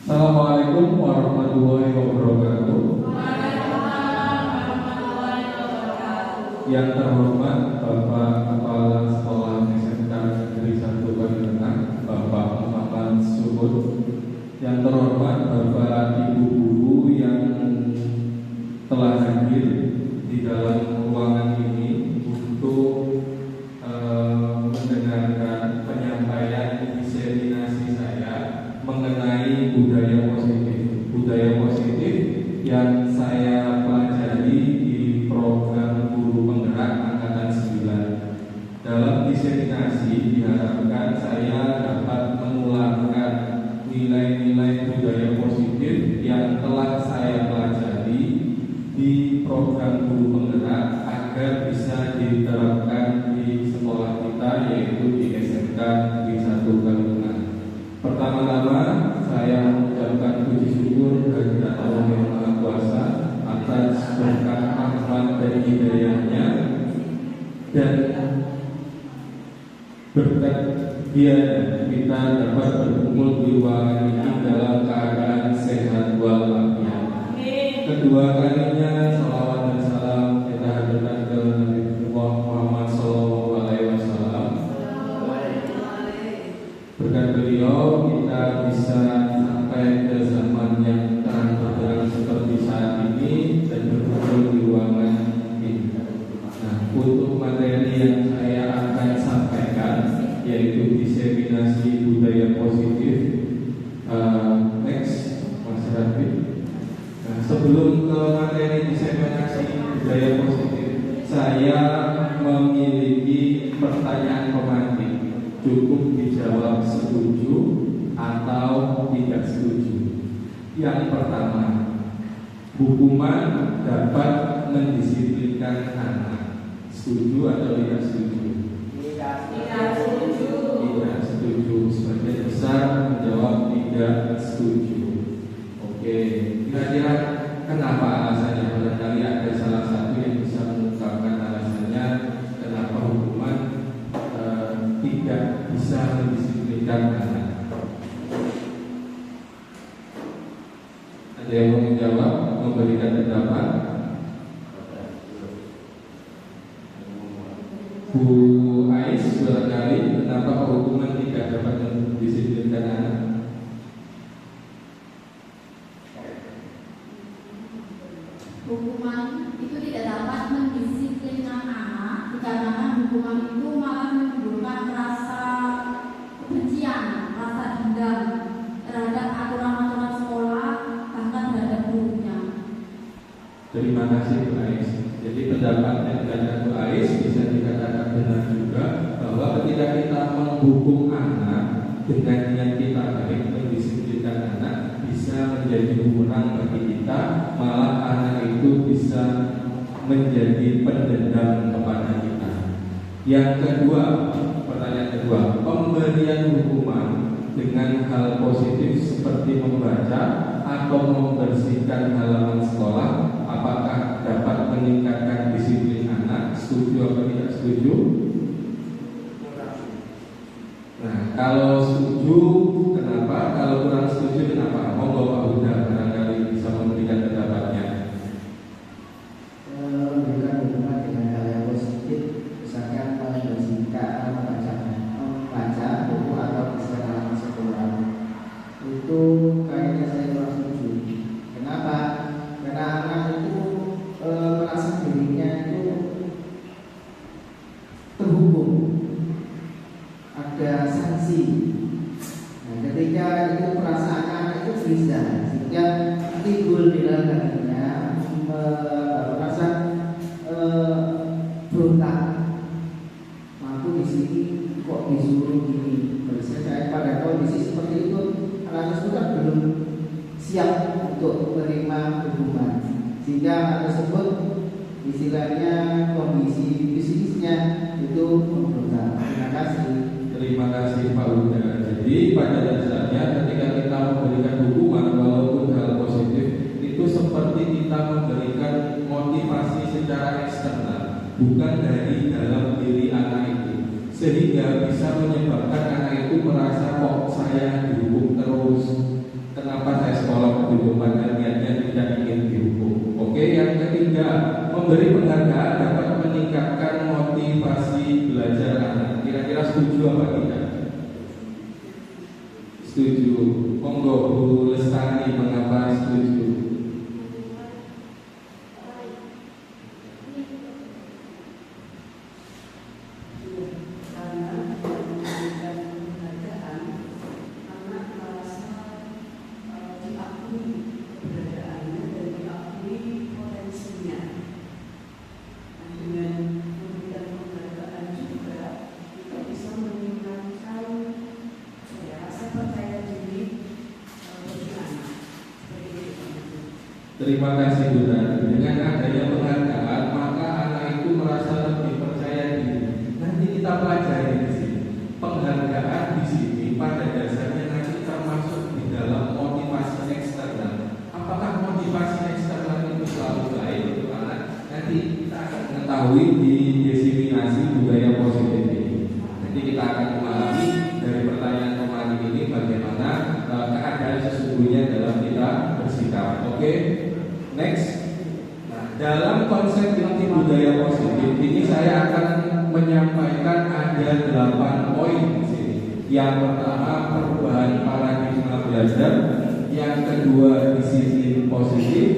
Assalamualaikum warahmatullahi wabarakatuh. Yang terhormat Bapak Kepala Sekolah SMK Negeri 1 Kalimantan, Bapak Muhammad Suhud. Yang terhormat Bapak Ibu Guru yang telah hadir di dalam ruangan ini untuk mendengarkan penyampaian diseminasi saya mengenai budaya positif. Budaya positif yang saya pelajari di program Guru Penggerak Angkatan 9. Dalam diseminasi diharapkan saya dapat menularkan nilai-nilai budaya positif yang telah saya pelajari di program Guru Penggerak agar bisa diterapkan di sekolah kita, yaitu di SMK Negeri 1 Kalimantan. Pertama-tama saya mengucapkan puji syukur kehadirat Allah yang Maha Kuasa atas berkat rahmat dan hidayahnya, dan berkat dia kita dapat berkumpul di ruangan ini dalam keadaan sehat walafiat. Kedua kalinya salawat dan salam kita hadirkan ke Nabi Muhammad SAW. Berkat beliau kita bisa sampai ke zaman yang terang benderang seperti saat ini dan berkumpul di ruangan ini. Nah, untuk materi yang saya akan sampaikan yaitu diseminasi budaya positif. Next, Mas Rafi. Nah, sebelum ke materi diseminasi budaya positif, saya memiliki pertanyaan pematik. Cukup dijawab setuju atau tidak setuju. Yang pertama, hukuman dapat mendisiplinkan anak. Setuju atau tidak setuju? Tidak setuju. Tidak setuju. Sebagian besar menjawab tidak setuju. Oke, kira-kira kenapa alasannya? Barangkali ada salah satu yang bisa mengungkapkan alasannya kenapa hukuman tidak bisa mendisiplinkan anak. Ada yang mau menjawab, memberikan pendapat? Bu Ais, barangkali kenapa hukuman tidak dapat mendisiplinkan anak? Hukuman itu tidak dapat mendisiplinkan anak dikarenakan hukuman itu malah menimbulkan rasa kebencian, rasa dendam terhadap aturan-aturan sekolah, bahkan terhadap gurunya. Terima kasih Bu Ais. Jadi pendapat yang dikatakan Bu Ais bisa dikatakan benar juga, bahwa ketika kita menghukum anak dengan niat kita baik, mendisiplinkan anak bisa menjadi bumerang bagi kita, malah anak itu bisa menjadi pendendam kepada kita. Yang kedua, pertanyaan kedua, pemberian hukuman dengan hal positif seperti membaca atau membersihkan halaman sekolah, apakah dapat meningkatkan disiplin anak? Setuju atau tidak setuju? Nah, kalau setuju kenapa? Kalau kurang setuju kenapa? Monggo Pak Huda barangkali bisa memberikan pendapatnya. Memberikan hubungan dengan hal yang positif, misalkan membersihkan, membaca buku atau kesalahan sekolah, itu kayaknya saya kurang setuju. Kenapa? Karena anak itu merasa dirinya itu terhukum, ada sanksi. Nah, ketika itu perasaan anak itu gelisah, sehingga timbul di dalam hatinya merasa berontak. Aku di sini kok disuruh gini. Saya pada kondisi seperti itu, anak itu kan belum siap untuk menerima hukuman, sehingga anak tersebut istilahnya kondisi fisiknya itu memberontak. Terima kasih. Terima kasih Pak Huda. Jadi pada dasarnya ketika kita memberikan hukuman walaupun hal positif, itu seperti kita memberikan motivasi secara eksternal, bukan dari dalam diri anak itu, sehingga bisa menyebabkan anak itu merasa kok saya dihukum terus, kenapa dihukum, padahal niatnya tidak ingin dihukum. Oke, yang ketiga, memberi penghargaan dapat meningkatkan motivasi belajar anak. Kira-kira setuju apa tidak? Setuju. Monggo Bu Lestari, mengapa setuju? Terima kasih Bu Rani. Dengan adanya penghargaan, maka anak itu merasa lebih percaya diri. Nanti kita pelajari di sini. Penghargaan di sini pada dasarnya nanti termasuk di dalam motivasi eksternal. Apakah motivasi eksternal itu selalu baik untuk anak? Nanti kita akan mengetahui di diseminasi budaya positif ini. Nanti kita akan memahami dari pertanyaan kemarin ini bagaimana keadaan sesungguhnya dalam kita bersikap. Oke? Next. Nah, dalam konsep inti budaya positif ini saya akan menyampaikan ada 8 poin di sini. Yang pertama, perubahan paradigma belajar. Yang kedua, disiplin positif.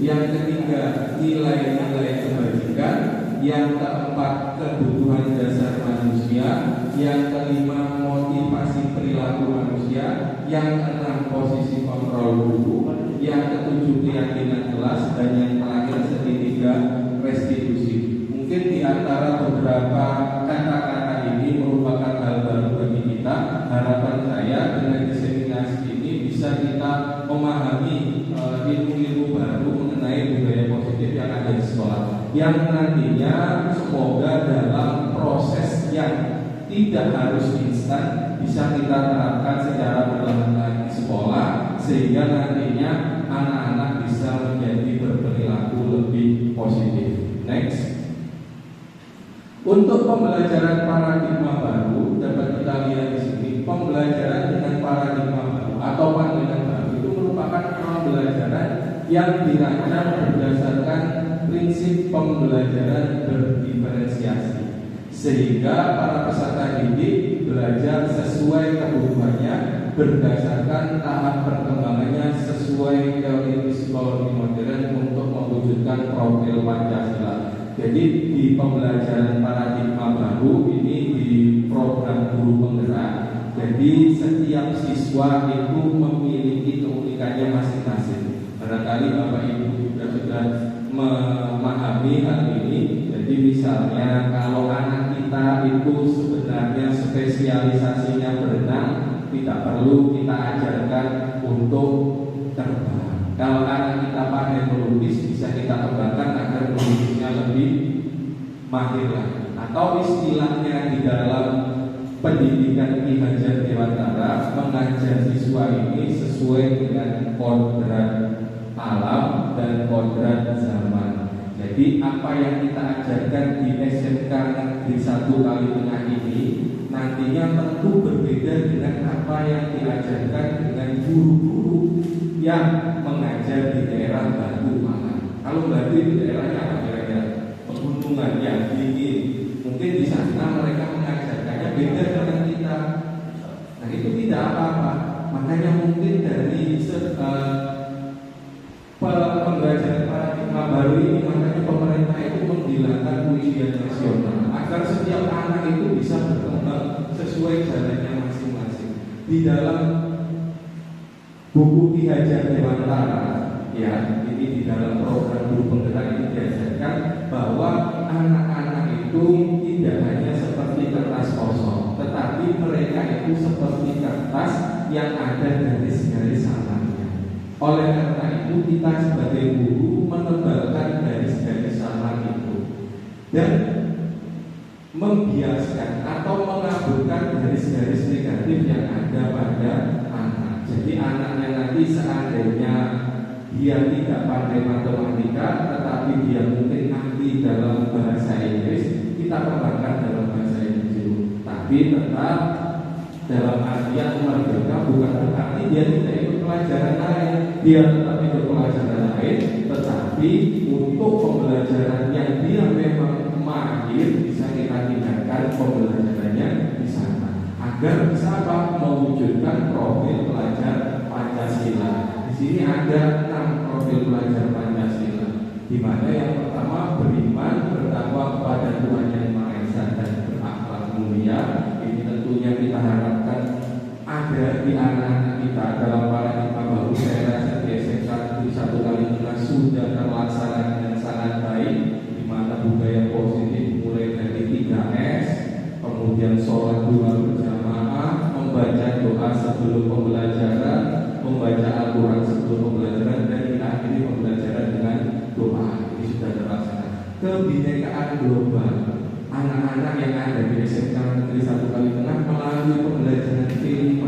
Yang ketiga, nilai-nilai kebajikan. Yang keempat, kebutuhan dasar manusia. Yang kelima, motivasi perilaku manusia. Yang keenam, posisi kontrol guru. Yang ketujuh, keyakinan kelas. Dan yang terakhir, segitiga restitusi. Mungkin di antara beberapa kata-kata ini merupakan hal baru bagi kita. Harapan saya dengan diseminasi ini bisa kita memahami ilmu-ilmu baru mengenai budaya positif yang ada di sekolah, yang nantinya semoga dalam proses yang tidak harus instan bisa kita terapkan secara perlahan-lahan di sekolah, sehingga nantinya anak-anak bisa menjadi berperilaku lebih positif. Next. Untuk pembelajaran paradigma baru dapat kita lihat di sini. Pembelajaran dengan paradigma baru atau pandangan baru itu merupakan pembelajaran yang dirancang berdasarkan prinsip pembelajaran berdiferensiasi, sehingga para peserta didik belajar sesuai kebutuhannya berdasarkan tahap perkembangannya sesuai teori psikologi modern untuk mewujudkan profil Pancasila. Jadi di pembelajaran paradigma baru ini di program guru penggerak, jadi setiap siswa itu memiliki keunikannya masing-masing. Barangkali Bapak Ibu juga sudah memahami hal ini. Jadi misalnya kalau anak kita itu sebenarnya spesialisasinya berenang, tidak perlu kita ajarkan untuk terbang. Kalau anak kita pandai melukis, bisa kita kembangkan agar melukisnya lebih mahir lagi. Atau istilahnya di dalam pendidikan Ki Hajar Dewantara, mengajar siswa ini sesuai dengan kodrat alam dan kodrat zaman. Jadi apa yang kita ajarkan di SMK Negeri 1 Kalitengah ini nantinya tentu berbeda dengan apa yang diajarkan dengan guru-guru yang mengajar di daerah Batu Malang. Kalau Batu itu daerahnya apa kira-kira? Pegunungan yang dingin. Mungkin di sana mereka mengajarkannya beda dengan kita. Nah itu tidak apa-apa. Makanya mungkin dari pembelajaran paradigma baru ini, makanya pemerintah itu menghilangkan ujian nasional agar setiap anak itu bisa berkembang sesuai jalannya masing-masing. Di dalam buku Ki Hajar Dewantara, ya, ini di dalam program guru penggerak ini diajarkan bahwa anak-anak itu tidak hanya seperti kertas kosong, tetapi mereka itu seperti kertas yang ada garis-garis samarnya. Oleh karena itu kita sebagai guru menebalkan garis-garis samar itu dan membiaskan atau mengaburkan garis-garis negatif yang ada pada anak. Jadi anaknya nanti seandainya dia tidak pandai matematika, tetapi dia mungkin ahli dalam bahasa Inggris, kita kembangkan dalam bahasa Inggris dulu. Tapi tetap dalam artian merdeka bukan berarti dia tidak ikut pelajaran lain. Dia tetap Tetapi untuk pembelajaran yang dia memang mahir, bisa kita tingkatkan pembelajarannya di sana agar bisa mewujudkan profil pelajar Pancasila. Di sini ada 6 profil pelajar Pancasila, di mana yang pertama beriman, bertakwa kepada Tuhan Yang Maha Esa dan berakhlak mulia. Ini tentunya kita harapkan ada di anak-anak kita dalam paradigma baru. Saya rasa di SMK Negeri 1 Kalimantan sudah terlaksana dengan sangat baik, di mana budaya positif mulai dari 3S, kemudian sholat 2 berjamaah, membaca doa sebelum pembelajaran, membaca Al-Quran sebelum pembelajaran, dan diakhiri pembelajaran dengan doa. Ini sudah terlaksana. Kebinekaan global, anak-anak yang ada di SMK Negeri 1 Kalimantan melalui pembelajaran K5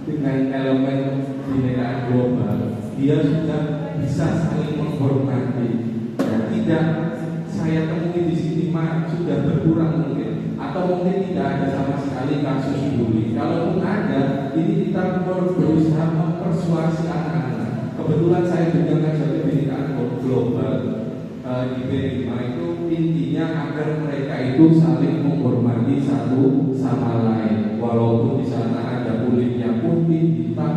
dengan elemen kebinekaan global, dia sudah bisa saling menghormati. Dan tidak saya temui di sini sudah berkurang mungkin, atau mungkin tidak ada sama sekali kasus bully. Kalaupun ada, ini kita berusaha mempersuasi anak-anak. Kebetulan saya juga ngajar kebinekaan global di B5 itu intinya agar mereka itu saling menghormati satu sama lain, walaupun di sana ada kulitnya putih, hitam,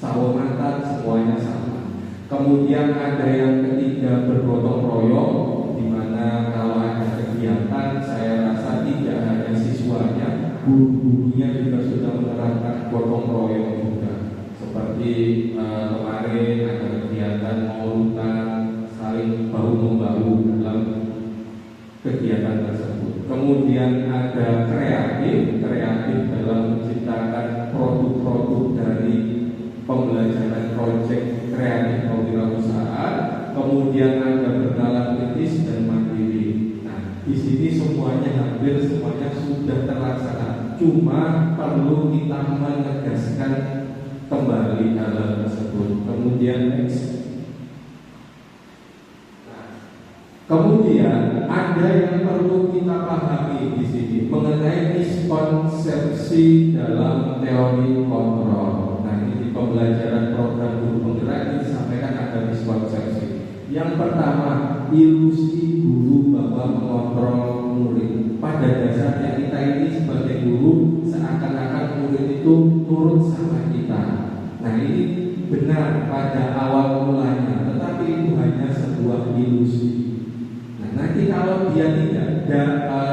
sawo mantan, semuanya sama. Kemudian ada yang ketiga bergotong royong, di mana kalau ada kegiatan saya rasa tidak hanya siswanya, guru-gurunya juga sudah menerapkan gotong royong juga. Seperti kemarin ada kegiatan maulutan, saling bahu-membahu dalam kegiatan tersebut. Kemudian ada kreatif dalam menciptakan produk-produk dari pembelajaran proyek kreatif kewirausahaan. Kemudian ada bernalar kritis dan mandiri. Nah, di sini hampir semuanya sudah terlaksana. Cuma perlu kita menegaskan kembali hal tersebut. Kemudian next. Kemudian ada yang perlu kita pahami di sini mengenai miskonsepsi dalam teori kontrol. Nah, ini di pembelajaran program guru penggerak ini disampaikan ada miskonsepsi. Yang pertama, ilusi guru bahwa mengontrol murid. Pada dasarnya kita ini sebagai guru seakan-akan murid itu turut sama kita. Nah, ini benar pada awal mulanya, tetapi itu hanya sebuah ilusi. Nanti kalau dia tidak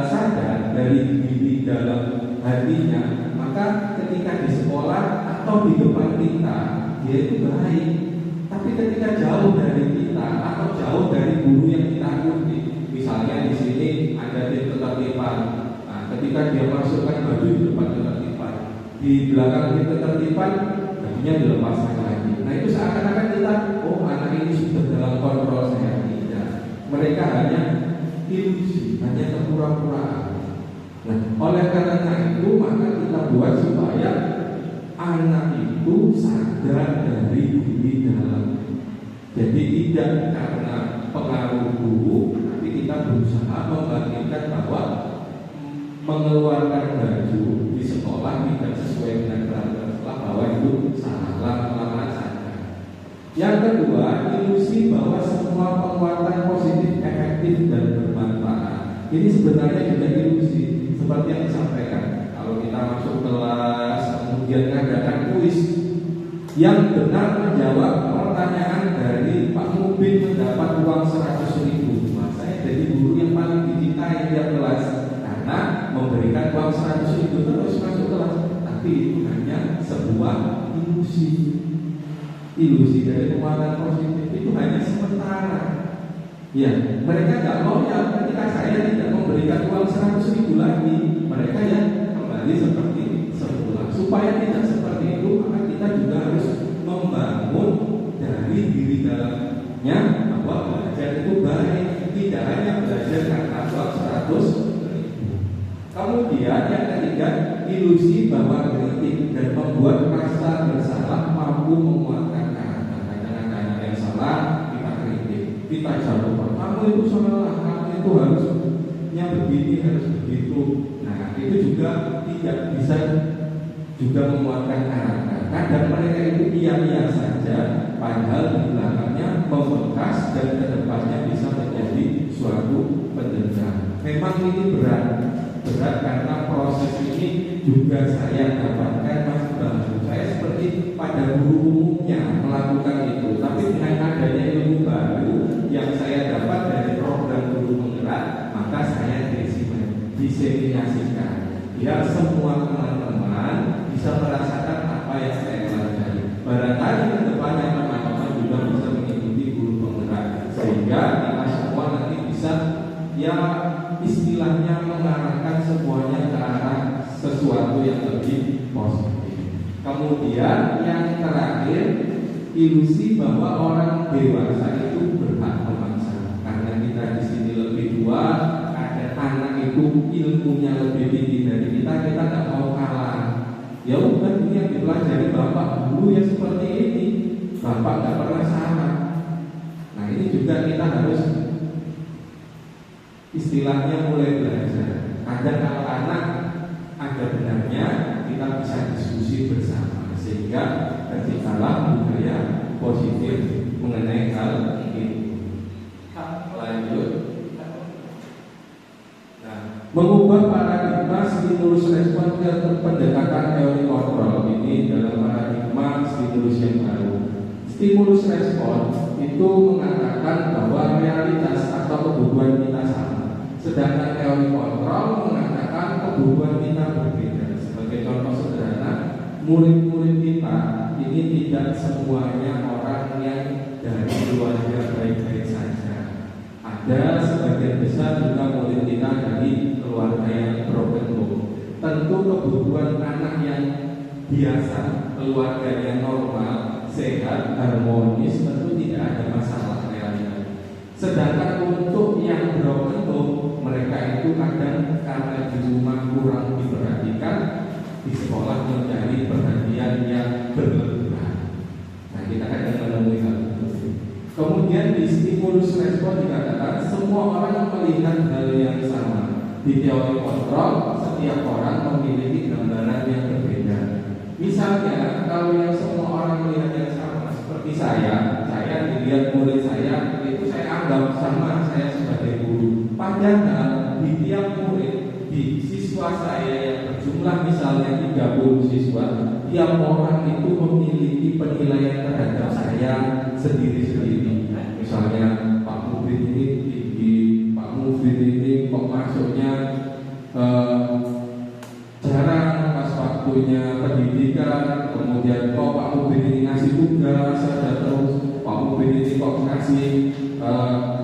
sadar dari diri dalam hatinya, maka ketika di sekolah atau di depan kita, dia itu baik. Tapi ketika jauh dari kita atau jauh dari guru yang kita ikuti, misalnya di sini ada tim ketertiban. Nah, ketika dia masukkan baju di depan ketertiban, di belakang tim ketertiban, bajunya dilepaskan lagi. Nah, itu seakan-akan kita, oh anak ini sudah dalam kontrol saya. Mereka hanya ilusi, hanya kepura-puraan. Nah, oleh karena itu maka kita buat supaya anak itu sadar dari diri dalam. Jadi tidak karena pengaruh guru, tapi kita berusaha membangkitkan bahwa mengeluarkan baju di sekolah tidak sesuai dengan peraturan sekolah, bahwa itu salah. Yang kedua, ilusi bahwa semua penguatan positif efektif dan bermanfaat. Ini sebenarnya juga ilusi, seperti yang disampaikan. Kalau kita masuk kelas, kemudian mengadakan kuis, yang benar menjawab pertanyaan dari Pak Mubin mendapat uang 100.000. Nah, saya jadi guru yang paling dicintai tiap kelas karena memberikan uang 100.000 terus masuk kelas. Tapi itu hanya sebuah ilusi. Ilusi dari penguatan positif itu hanya sementara. Ya, mereka nggak mau ya ketika saya tidak memberikan uang 100.000 lagi, mereka ya kembali seperti semula. Supaya tidak seperti itu, maka kita juga harus membangun dari diri dalamnya bahwa belajar itu baik, tidak hanya belajar karena uang 100.000. Kemudian yang ketiga, ilusi bahwa kritik dan membuat rasa bersalah mampu menguatkan kita kritik, kita jawab, kamu itu salah, kamu itu harusnya begini, harus begitu. Nah, itu juga tidak bisa juga menguatkan karakter. Kadang mereka itu iya saja, padahal di belakangnya membekas memang ini berat karena proses ini juga saya dapatkan masih baru. Saya seperti pada guru umumnya melakukan itu, tapi dengan adanya ilmu baru yang saya dapat dari program guru penggerak, maka saya diseminasikan biar semua teman-teman bisa merasakan apa yang saya pelajari. Barangkali ke depannya teman-teman juga bisa mengikuti guru penggerak, sehingga kita semua nanti bisa ya istilahnya mengarahkan semuanya ke arah sesuatu yang lebih positif. Kemudian yang terakhir, ilusi bahwa orang dewasa itu berhak memaksa. Karena kita di sini lebih tua, ada anak itu ilmunya lebih tinggi dari kita nggak mau kalah. Ya udah, ini yang dipelajari bapak dulu ya seperti ini, bapak nggak pernah salah. Nah ini juga kita harus istilahnya mulai belajar. Kadang kalau anak ada benarnya, kita bisa diskusi bersama sehingga terciptalah budaya positif mengenai hal ini. Lanjut. Nah, mengubah paradigma stimulus respon ke pendekatan teori kontrol ini dalam paradigma stimulus yang baru. Stimulus respon itu mengatakan bahwa realitas atau kebutuhan kita sama. Sedangkan teori kontrol mengatakan kebutuhan kita berbeda. Sebagai contoh sederhana, murid-murid kita ini tidak semuanya orang yang dari keluarga baik-baik saja. Ada sebagian besar juga murid kita dari keluarga yang broken home. Tentu kebutuhan anak yang biasa, keluarga yang normal, sehat, harmonis, tentu tidak ada masalah realnya. Sedangkan untuk yang broken home, mereka itu kadang karena di rumah kurang diperhatikan, di sekolah mencari perhatian yang berlebihan. Nah kita kadang menemui hal itu. Kemudian di stimulus respon dikatakan semua orang melihat hal yang sama. Di teori kontrol, setiap orang memiliki gambaran yang berbeda. Misalnya kalau yang semua orang melihat yang sama, seperti saya dilihat murid saya itu saya anggap sama saya sebagai guru. Padahal di tiap murid, di siswa saya yang berjumlah misalnya 30 siswa, tiap orang itu memiliki penilaian terhadap saya sendiri-sendiri. Misalnya Pak Mufid ini tinggi, Pak Mufid ini kok masuknya jarang pas waktunya pendidikan, kemudian kok Pak Mufid ini ngasih tugas saja terus, Pak Mufid ini kok ngasih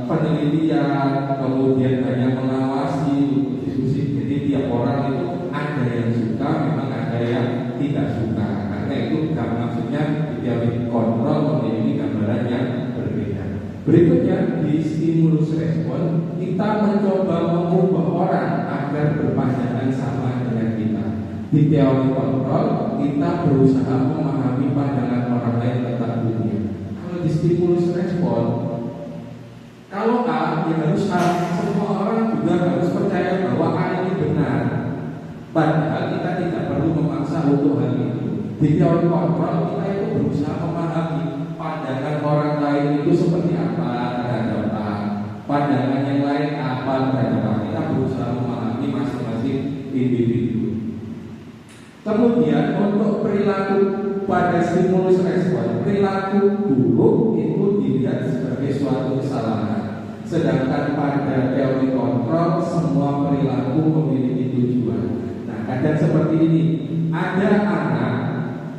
penelitian, kemudian banyak mengawasi diskusi. Jadi tiap orang itu ada yang suka, memang ada yang tidak suka. Karena itu maksudnya tiap kontrol memiliki gambaran yang berbeda. Berikutnya di stimulus respon, kita mencoba mengubah orang agar berpandangan sama dengan kita. Di teori kontrol, kita berusaha memahami pandangan orang lain tentang dunia. Kalau di stimulus respon, kalau A, ya harus A. Semua orang juga harus percaya bahwa A ini benar. Padahal kita tidak perlu memaksa untuk hal itu. Di teori kontrol, kita itu berusaha memahami pandangan orang lain itu seperti apa terhadap A, pandangan yang lain apa terhadap A. Kita berusaha memahami masing-masing individu. Kemudian untuk perilaku pada stimulus respon, perilaku buruk itu dilihat sebagai suatu kesalahan. Sedangkan pada teori kontrol, semua perilaku memiliki tujuan. Nah, kadang seperti ini. Ada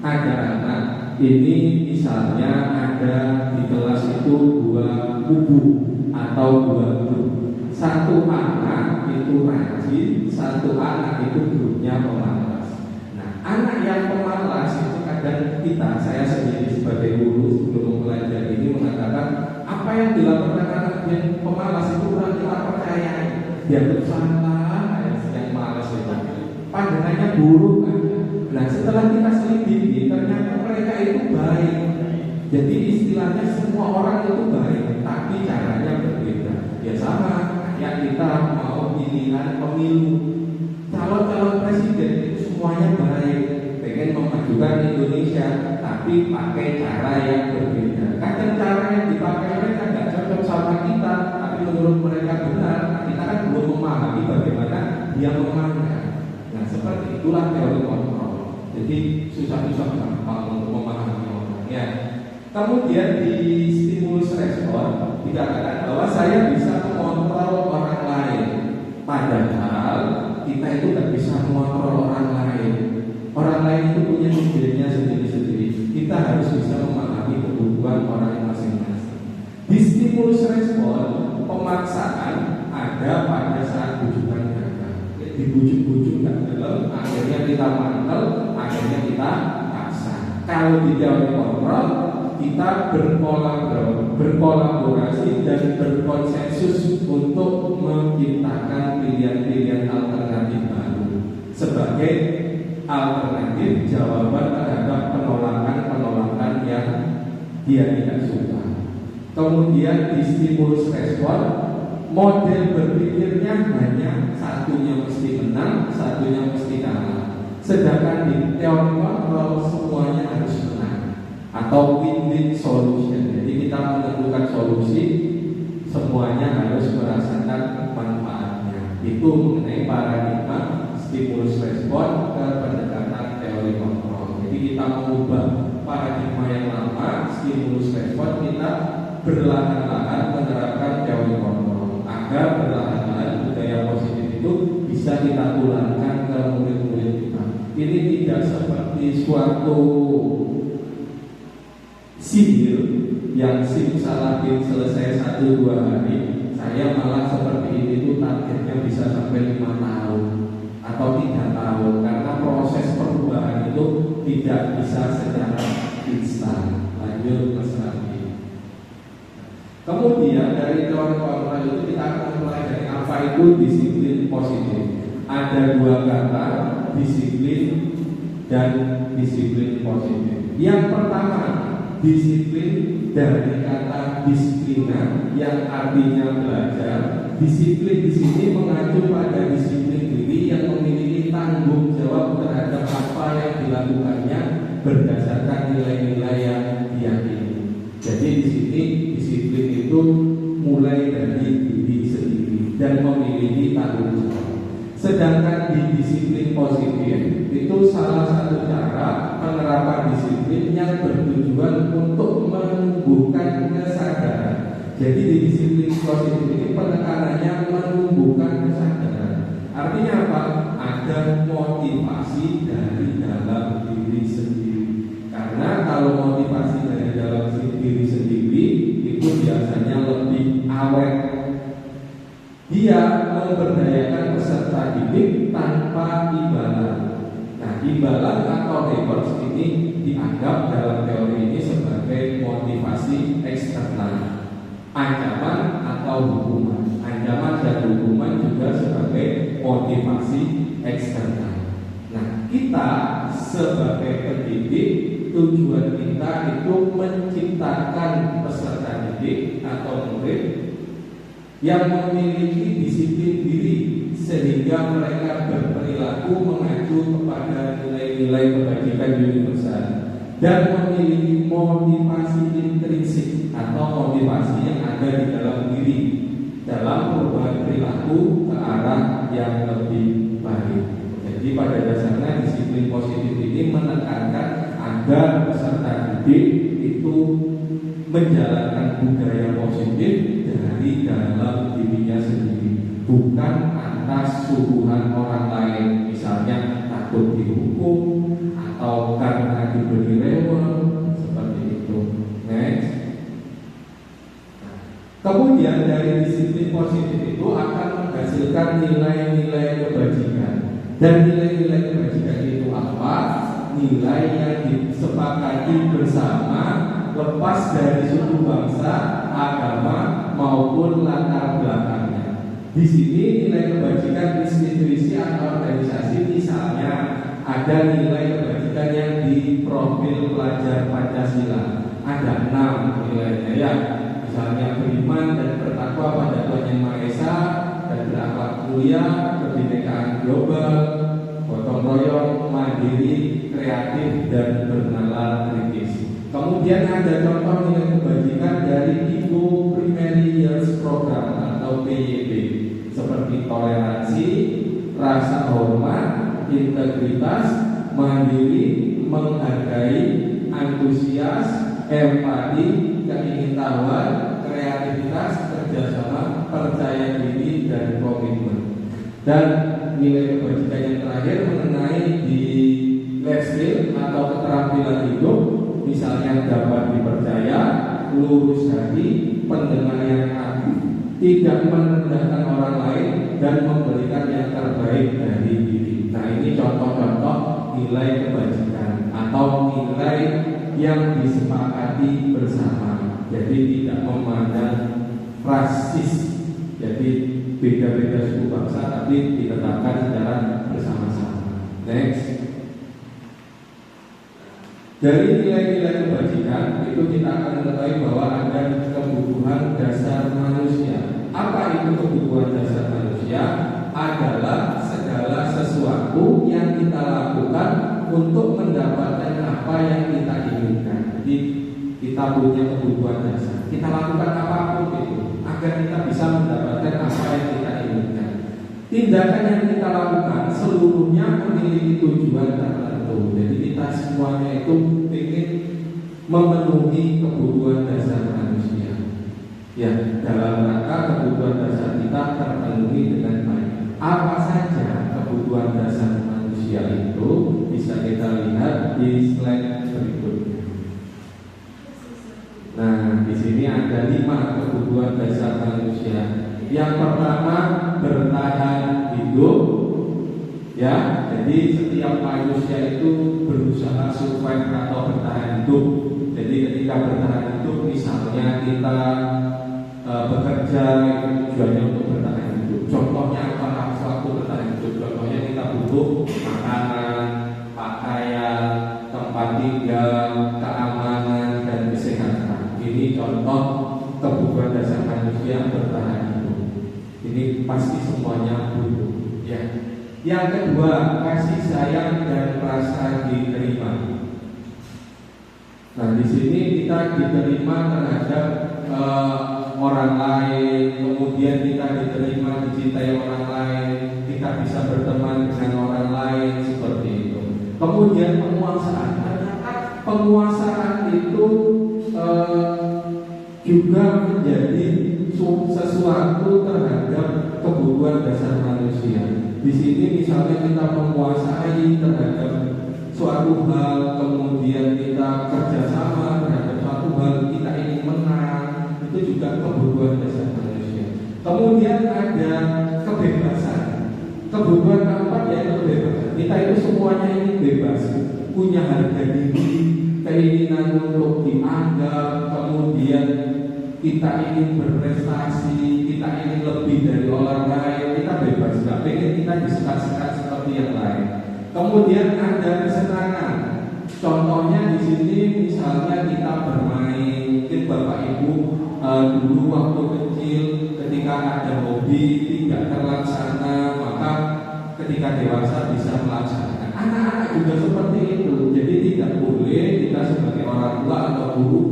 anak ini misalnya ada di kelas itu 2 kubu atau 2 grup. Satu anak itu rajin, satu anak itu grupnya pemalas. Nah, anak yang pemalas itu kadang saya sendiri sebagai guru sebelum belajar ini mengatakan apa yang dilakukan anak yang pemalas itu kurang kita percayai. Dia salah, yang malas itu pandangannya buruk aja. Nah setelah kita selidiki ternyata mereka itu baik. Jadi istilahnya semua orang itu baik, tapi caranya berbeda. Ya sama kayak kita mau pilihan pemilu, calon presiden itu semuanya baik, pengen memajukan Indonesia, tapi pakai cara yang berbeda. Kadang cara yang dipakai mereka tidak cocok sama kita, tapi menurut mereka benar. Kita kan belum memahami dia melanggar. Nah, seperti itulah teori kontrol. Jadi susah-susah gampang untuk memahami orangnya. Kemudian di stimulus respon dikatakan bahwa saya bisa mengontrol orang lain. Padahal kita itu tidak bisa mengontrol orang lain. Orang lain itu punya mobilnya sendiri-sendiri. Kita harus bisa memahami kebutuhan orang masing-masing. Di stimulus respon, pemaksaan ada pada saat bujukan gagal. Dibujuk-bujuk nggak dalam, akhirnya kita mantel, akhirnya kita paksa. Kalau di teori kontrol, kita berkolaborasi dan berkonsensus untuk menciptakan pilihan-pilihan alternatif baru sebagai alternatif jawaban terhadap penolakan-penolakan yang dia tidak suka. Kemudian di stimulus respon, model berpikirnya hanya satunya mesti menang, satunya mesti kalah. Sedangkan di teori kontrol semuanya harus menang atau win-win solution. Jadi kita menentukan solusi, semuanya harus merasakan manfaatnya. Itu mengenai paradigma stimulus respon ke pendekatan teori kontrol. Jadi kita mengubah paradigma yang lama, stimulus respon, kita berlahan-lahan menerapkan teori kontrol agar berlahan-lahan budaya positif itu bisa kita tularkan ke murid-murid kita. Ini tidak seperti suatu sihir yang simsalabim selesai 1-2 hari. Saya malah seperti ini tuh targetnya bisa sampai 5 tahun atau 3 tahun, karena proses perubahan itu tidak bisa secara instan. Lanjut Mas Raffi. Kemudian dari teori kontrol itu kita akan mulai dari apa itu disiplin positif. Ada 2 kata, disiplin dan disiplin positif. Yang pertama, disiplin dari kata disiplina yang artinya belajar. Disiplin di sini mengacu pada disiplin diri yang memiliki tanggung jawab terhadap apa yang dilakukannya berdasarkan nilai-nilai yang diyakini. Jadi di sini disiplin itu mulai dari diri sendiri dan memiliki tanggung jawab. Sedangkan di disiplin positif itu salah satu cara penerapan disiplin yang bertujuan untuk menumbuhkan kesadaran. Jadi di disiplin positif ini penekanannya menumbuhkan kesadaran. Artinya apa? Ada motivasi dari dalam diri sendiri. Karena kalau motivasi dari dalam diri sendiri itu biasanya lebih awet. Dia memberdayakan peserta didik tanpa imbalan. Nah, imbalan atau rewards ini dianggap dalam teori ini sebagai motivasi eksternal, ancaman atau hukuman. Ancaman dan hukuman juga sebagai motivasi eksternal. Nah, kita sebagai pendidik, tujuan kita itu menciptakan peserta didik atau murid yang memiliki disiplin diri sehingga mereka berperilaku mengacu kepada nilai-nilai kebajikan universal dan memiliki motivasi intrinsik atau motivasi yang ada di dalam diri dalam perubahan perilaku ke arah yang lebih baik. Jadi pada dasarnya disiplin positif ini menekankan agar peserta didik itu menjalankan budaya positif dari dalam dirinya sendiri, bukan atas suruhan orang lain, misalnya takut dihukum atau karena diberi reward seperti itu. Next. Kemudian dari disiplin positif itu akan menghasilkan nilai-nilai kebajikan. Dan nilai-nilai kebajikan itu apa? Nilai yang disepakati bersama, lepas dari suku bangsa, agama maupun latar belakangnya. Di sini nilai kebajikan institusi atau organisasi, misalnya ada nilai kebajikan yang di profil pelajar Pancasila. Ada 6 nilainya ya. Misalnya beriman dan bertakwa pada Tuhan Yang Maha Esa dan berakhlak mulia, kebinekaan global, gotong royong, mandiri, kreatif dan bernalar kritis. Kemudian ada contoh nilai kebajikan dari Ibu Primary Years Program atau PYP seperti toleransi, rasa hormat, integritas, mandiri, menghargai, antusias, empati, keingintahuan, kreativitas, kerjasama, percaya diri, dan komitmen. Dan nilai kebajikan yang terakhir mengenai di life skill atau keterampilan hidup, misalnya dapat dipercaya, lurus hati, pendengar yang aktif, tidak merendahkan orang lain, dan memberikan yang terbaik dari diri. Nah, ini contoh-contoh nilai kebajikan atau nilai yang disepakati bersama. Jadi tidak memandang rasis, jadi beda-beda suku bangsa, tapi ditetapkan secara bersama-sama. Next. Dari nilai-nilai kebajikan itu kita akan mengetahui bahwa ada kebutuhan dasar manusia. Apa itu kebutuhan dasar manusia? Adalah segala sesuatu yang kita lakukan untuk mendapatkan apa yang kita inginkan. Jadi kita punya kebutuhan dasar. Kita lakukan apapun itu agar kita bisa mendapatkan apa yang kita inginkan. Tindakan yang kita lakukan seluruhnya memiliki tujuan tertentu. Jadi kita semuanya itu ingin memenuhi kebutuhan dasar manusia. Ya, dalam rangka kebutuhan dasar kita terpenuhi dengan baik. Apa saja kebutuhan dasar manusia itu bisa kita lihat di slide berikutnya. Nah, di sini ada 5 kebutuhan dasar manusia. Yang pertama, bertahan hidup. Ya, jadi setiap manusia itu berusaha survive atau bertahan hidup. Jadi ketika bertahan hidup, misalnya kita bekerja, tujuannya untuk bertahan hidup. Contohnya apa? Waktu bertahan hidup. Contohnya kita butuh makanan, pakaian, tempat tinggal, keamanan, dan kesehatan. Ini contoh kebutuhan dasar manusia bertahan hidup. Ini pasti semuanya butuh. Ya. Yang kedua, kasih sayang dan rasa diterima. Nah, di sini kita diterima terhadap orang lain, kemudian kita diterima, dicintai orang lain, kita bisa berteman dengan orang lain, seperti itu. Kemudian penguasaan. Penguasaan itu juga menjadi sesuatu terhadap kebutuhan dasar manusia. Di sini misalnya kita menguasai terhadap suatu hal, kemudian kita kerjasama terhadap suatu hal, kita ingin menang, itu juga kebutuhan dasar manusia. Kemudian ada kebebasan. Kebutuhan keempat yaitu kebebasan. Kita itu semuanya ingin bebas, punya harga diri, keinginan untuk dianggap, kemudian kita ingin berprestasi, kita ingin lebih dari orang lain, kita bebas, nggak pengen kita disekat-sekat seperti yang lain. Kemudian ada kesenangan. Contohnya di sini misalnya kita bermain, mungkin Bapak Ibu dulu waktu kecil ketika ada hobi tidak terlaksana, maka ketika dewasa bisa melaksanakan. Anak-anak juga seperti itu. Jadi tidak boleh kita sebagai orang tua atau guru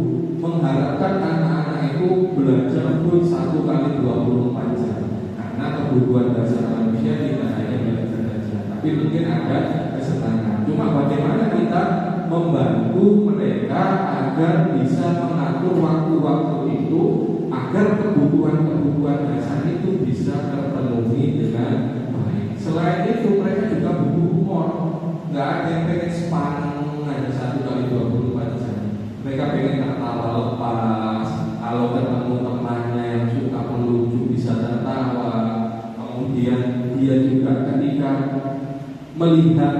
mengharapkan anak-anak itu belajar pun 1 kali 24 jam. Karena kebutuhan dasar manusia tidak hanya belajar saja, tapi mungkin ada kesenangan. Cuma bagaimana kita membantu mereka agar bisa mengatur waktu-waktu itu, agar kebutuhan-kebutuhan dasar itu bisa terpenuhi dengan baik. Selain itu mereka juga butuh humor. Nggak ada yang pengen span hanya 1 kali 24 jam. Mereka pengen tertawa lepas. Kalau ketemu temannya yang suka melucu bisa tertawa. Kemudian dia juga ketika melihat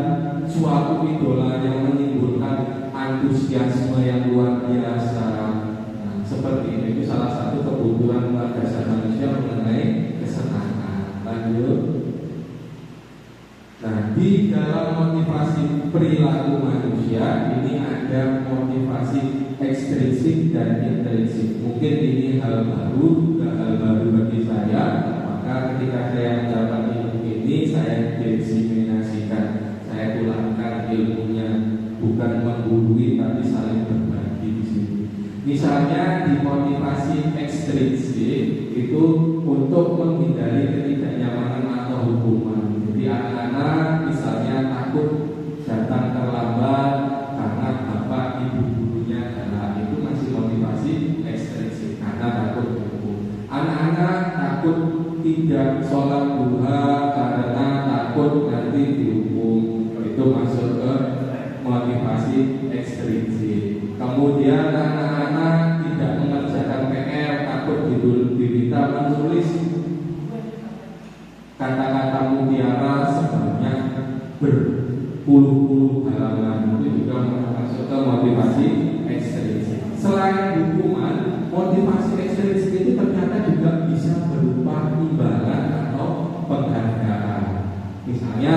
suatu idola yang menimbulkan antusiasme yang luar biasa. Nah, seperti ini. Itu salah satu kebutuhan dasar manusia mengenai kesenangan. Lanjut. Nah, di dalam motivasi perilaku manusia ini ada motivasi ekstrinsik dan intrinsik. Mungkin ini hal baru, hal baru bagi saya. Maka ketika saya mendapat ilmu ini, saya diseminasikan, saya tularkan ilmunya, bukan menggurui tapi saling berbagi di sini. Misalnya di motivasi ekstrinsik itu untuk menghindari ketidaknyamanan atau hukuman. Jadi anak-anak misalnya takut datang terlambat karena bapak ibu gurunya galak, itu masih motivasi ekstrinsik karena takut dihukum. Anak-anak takut tidak sholat duha karena takut nanti dihukum, itu masuk ke motivasi ekstrinsik. Kemudian anak-anak tidak mengerjakan PR, takut diminta menulis kata-kata mutiara sebanyak berpuluh-puluh halaman, itu juga masuk ke motivasi ekstrinsik. Selain hukuman, motivasi ekstrinsik itu ternyata juga bisa berupa imbalan atau penghargaan. Misalnya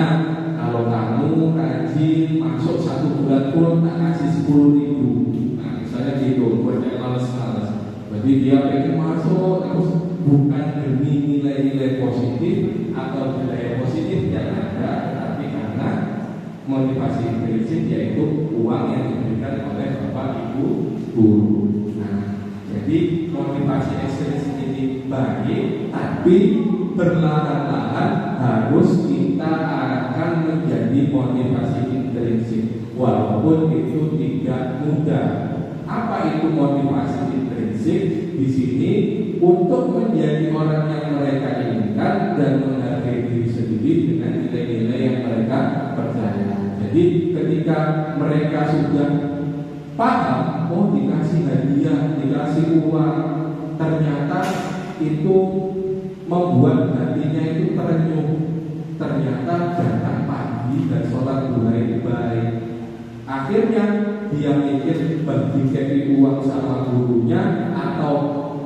kalau kamu rajin masuk 1 bulan pun tak kasih 10.000, nah misalnya gitu, buat yang males-males. Jadi dia pengen masuk terus bukan demi nilai-nilai positif atau budaya positif yang ada, tapi karena motivasi intrinsik, yaitu uang yang diberikan oleh bapak ibu guru. Nah, jadi motivasi ekstrinsik ini baik, tapi perlahan-lahan harus kita arahkan menjadi motivasi intrinsik, walaupun itu tidak mudah. Apa itu motivasi intrinsik? Di sini untuk menjadi orang yang mereka inginkan dan menghargai diri sendiri dengan nilai-nilai yang mereka percaya. Jadi ketika mereka sudah paham, oh dikasih hadiah, dikasih uang, ternyata itu membuat hatinya itu terenyuh. Ternyata datang pagi dan sholat duha itu baik. Akhirnya dia mikir bagi uang sama gurunya atau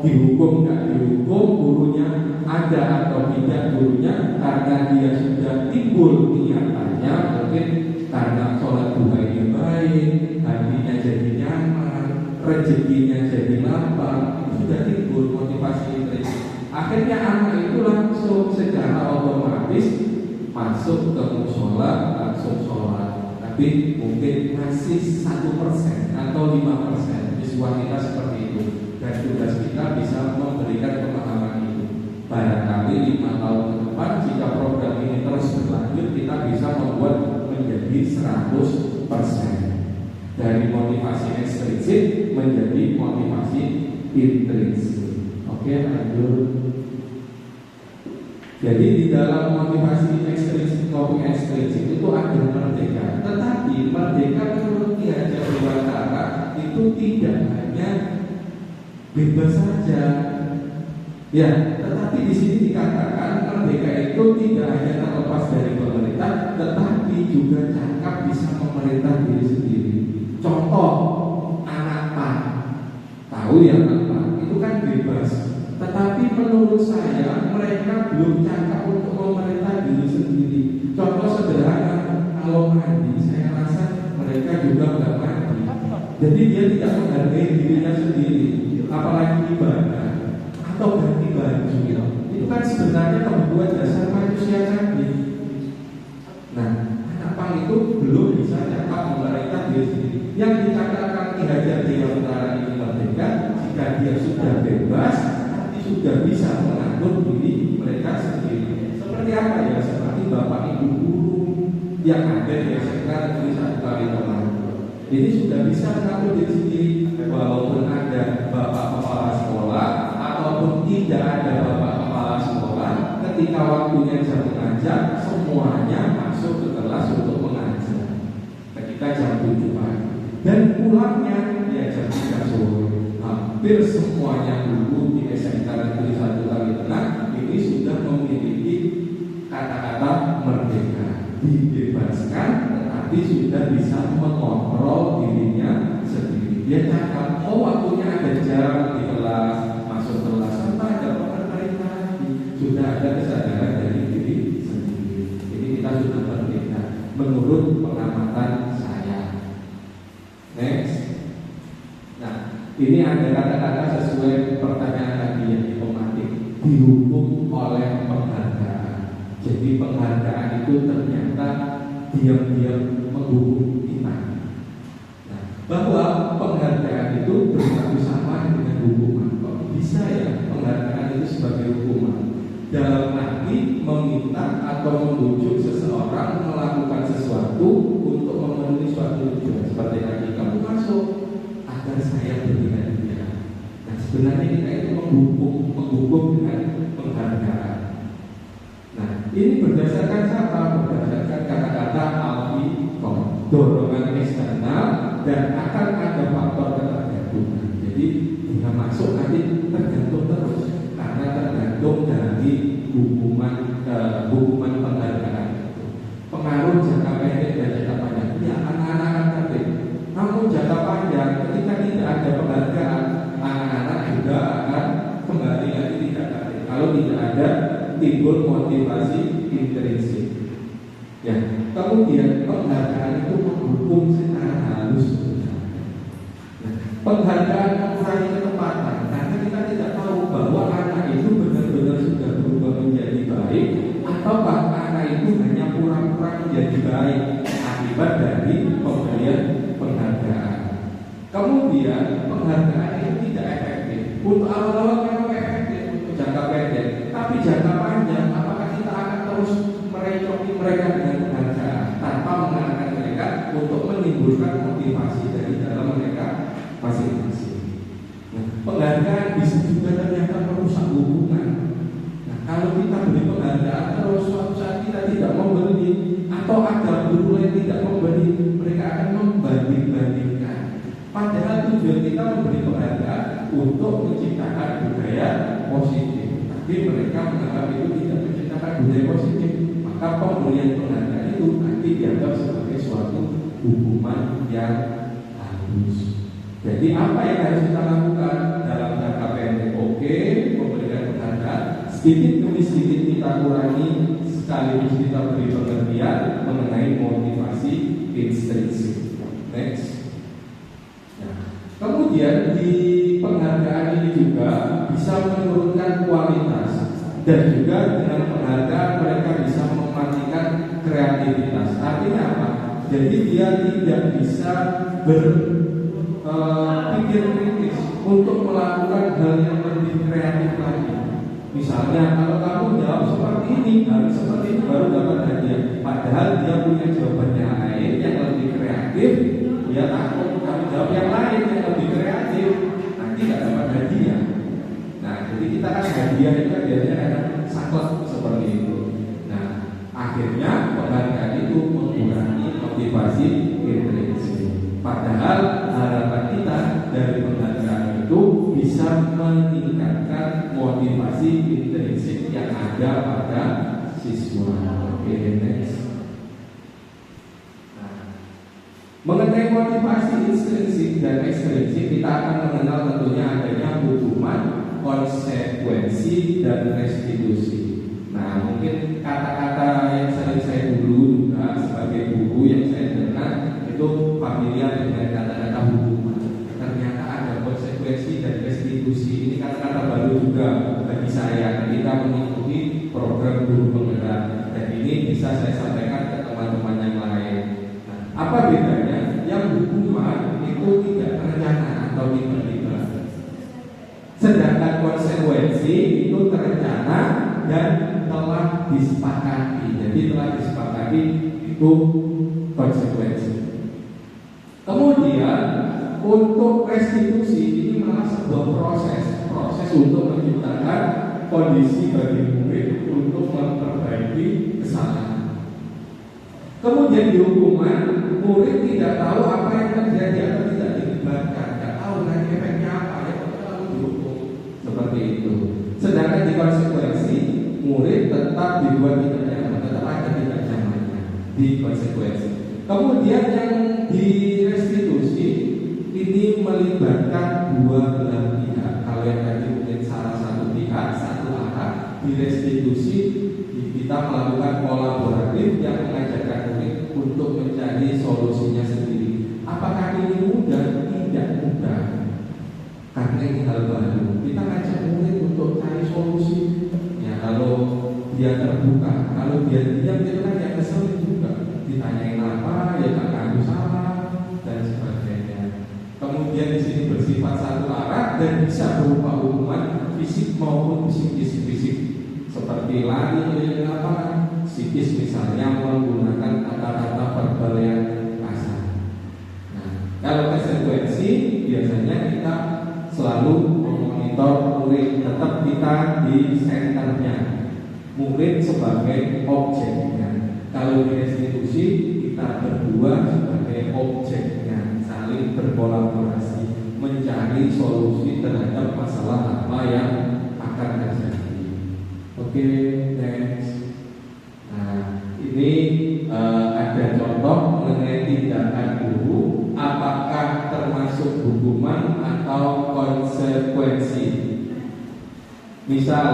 dihukum nggak dihukum gurunya, ada atau tidak gurunya, karena dia sudah timbul niatannya, mungkin karena sholat duha ini baik, hatinya jadi nyaman, rezekinya jadi lapang, sudah timbul motivasi intrinsik. Akhirnya anak itu langsung secara otomatis masuk ke musola, langsung sholat. Tapi mungkin masih 1% atau 5%. Siswa kita seperti itu. Dan tugas kita bisa memberikan pemahaman itu. Barangkali 5 tahun ke depan, jika program ini terus berlanjut, kita bisa membuat menjadi 100%. Dari motivasi ekstrinsik menjadi motivasi intrinsik. Oke, lanjut. Jadi di dalam motivasi ekstrinsik maupun ekstrinsik itu ada merdeka. Tetapi merdeka menurut Ki Hajar Dewantara itu tidak hanya bebas saja. Ya, tetapi di sini dikatakan merdeka itu tidak hanya terlepas dari pemerintah, tetapi juga cakap bisa memerintah diri sendiri. Contoh, anak PAN. Tahu ya anak PAN? Itu kan bebas. Tetapi menurut saya mereka belum cakap untuk memerintah diri sendiri. Contoh sederhana, kalau mandi, saya rasa mereka juga nggak mandi. Jadi dia tidak menghargai dirinya sendiri, apalagi ibadah atau ganti baju. Itu kan sebenarnya membuat dasar manusia canggih. Nah, anak PAN itu belum bisa cakap memerintah diri sendiri. Yang dikatakan Ki Hajar Dewantara ini merdeka jika dia sudah bebas, sudah bisa mengatur diri mereka sendiri. Seperti apa ya? Seperti bapak ibu guru yang ada di SMK Negeri 1 Kalimantan. Ini sudah bisa mengatur diri sendiri, walaupun ada bapak kepala sekolah ataupun tidak ada bapak kepala sekolah. Ketika waktunya jam mengajar, semuanya masuk ke kelas untuk mengajar. Ketika jam 7 pagi dan pulangnya ya jam 3 sore. Hampir semuanya guru di SMK Negeri 1 Kalimantan ini sudah memiliki kata-kata merdeka, dibebaskan, tetapi sudah bisa mengontrol dirinya sendiri. Dia cakap, oh waktunya ada jam di kelas, masuk kelas tanpa ada pemerintah, sudah ada kesadaran dari diri sendiri. Ini kita sudah merdeka menurut pengamatan saya. Next. Ini ada kata-kata sesuai pertanyaan tadi yang dipematik, dihukum oleh penghargaan. Jadi penghargaan itu ternyata diam-diam menghukum kita. Nah, bahwa penghargaan itu berlaku sama dengan hukuman. Kok bisa ya penghargaan itu sebagai hukuman? Dalam arti meminta atau membujuk seseorang sebenarnya kita itu menghukum dengan penghargaan. Nah, ini berdasarkan siapa? Berdasarkan kata-kata al-fiqh, dorongan eksternal, dan akan ada faktor ketergantungan. Jadi jika masuk nanti tergantung terus, karena tergantung dari hukuman penghargaan itu. Pengaruh jangka pendek dan jangka panjang. Ya, anak-anak akan tertib. Namun jangka panjang, ketika tidak ada penghargaan, anak-anak juga akan kembali lagi tidak tertib. Kalau tidak ada timbul motivasi intrinsik. Ya, kemudian penghargaan itu menghukum secara halus. Nah, penghargaan mengurangi ketepatan, karena kita tidak tahu bahwa anak itu benar-benar sudah berubah menjadi baik, ataukah anak itu hanya pura-pura menjadi baik akibat dari pemberian penghargaan. Kemudian penghargaan itu tidak efektif. Untuk awal-awal memang efektif untuk jangka pendek, tapi jangka panjang apakah kita akan terus merecoki mereka dengan penghargaan tanpa mengarahkan mereka untuk menimbulkan motivasi dari dalam mereka masing-masing. Nah, penghargaan bisa juga ternyata merusak hubungan. Nah, kalau kita beri penghargaan terus suatu saat kita tidak memberi, atau ada guru yang tidak memberi, mereka akan membanding-bandingkan. Padahal tujuan kita memberi penghargaan untuk menciptakan budaya positif, tapi mereka menganggap itu tidak menciptakan budaya positif. Maka pemberian penghargaan itu nanti dianggap sebagai suatu hukuman yang halus. Jadi apa yang harus kita lakukan dalam jangka pendek? Oke, memberikan penghargaan, sedikit demi sedikit kita kurangi, sekaligus kita beri pengertian mengenai motivasi intrinsik. Next. Kemudian di penghargaan ini juga bisa menurunkan kualitas, dan juga dengan penghargaan mereka bisa mematikan kreativitas. Artinya apa? Jadi dia tidak bisa berpikir kritis untuk melakukan hal yang lebih kreatif lagi. Misalnya kalau kamu jawab seperti ini, harus seperti ini baru dapat hadiah. Padahal dia punya jawabannya lain yang lebih kreatif. Dia takut kamu jawab yang lain yang lebih kreatif, nanti nggak dapat hadiah. Nah, jadi kita kan hadiah itu biasanya ada saklek seperti itu. Nah, akhirnya penghargaan itu mengurangi motivasi intrinsik. Padahal harapan kita dari penghargaan itu bisa meningkatkan motivasi intrinsik yang ada pada siswa. Oke, next. Mengenai motivasi intrinsik dan ekstrinsik, kita akan mengenal tentunya adanya hukuman, konsekuensi, dan restitusi. Nah, mungkin kata-kata yang sering saya dulu juga sebagai guru yang saya dengar itu familiar dengan kata-kata hukuman. Ternyata ada konsekuensi dan restitusi. Ini kata-kata baru juga bagi saya ketika mengikuti program guru penggerak. Dan ini bisa saya sampaikan ke teman-teman yang lain. Apa bedanya? Yang hukuman itu tidak terencana atau tiba-tiba, sedangkan konsekuensi itu terencana dan telah disepakati. Jadi telah disepakati itu konsekuensi. Kemudian untuk restitusi ini malah sebuah proses untuk menciptakan kondisi bagi murid untuk memperbaiki kesalahan. Kemudian di hukuman, murid tidak tahu apa yang terjadi atau tidak dilibatkan, tidak tahu nanti efeknya apa, ya lalu dihukum seperti itu. Sedangkan di konsekuensi, murid tetap dibuat tidak nyaman, tetap ada tidak nyamannya di konsekuensi. Kemudian yang di restitusi ini melibatkan dua belah pihak. Kalau yang tadi mungkin salah satu pihak, satu arah, di restitusi kita melakukan kolaboratif yang mengajarkan murid untuk mencari solusinya sendiri. Apakah ini mudah? Tidak mudah, karena ini hal baru. Kita ngajak murid untuk cari solusi. Ya, kalau dia terbuka, kalau dia diam, itu kan yang kesulitan juga. Ditanyain apa, ya tak ngaku salah dan sebagainya. Kemudian di sini bersifat satu arah dan bisa berupa hukuman fisik maupun fisik. Seperti lari dari lapangan, psikis misalnya menggunakan kata-kata verbal yang kasar. Nah, kalau konsekuensi biasanya kita selalu memonitor memonitor murid, tetap kita di senternya, murid sebagai objeknya. Kalau di institusi kita berdua sebagai objeknya, saling berkolaborasi mencari solusi terhadap masalah apa yang akan terjadi. Oke, next. Nah, ini ada contoh mengenai tindakan guru, apakah termasuk hukuman atau konsekuensi. Misal,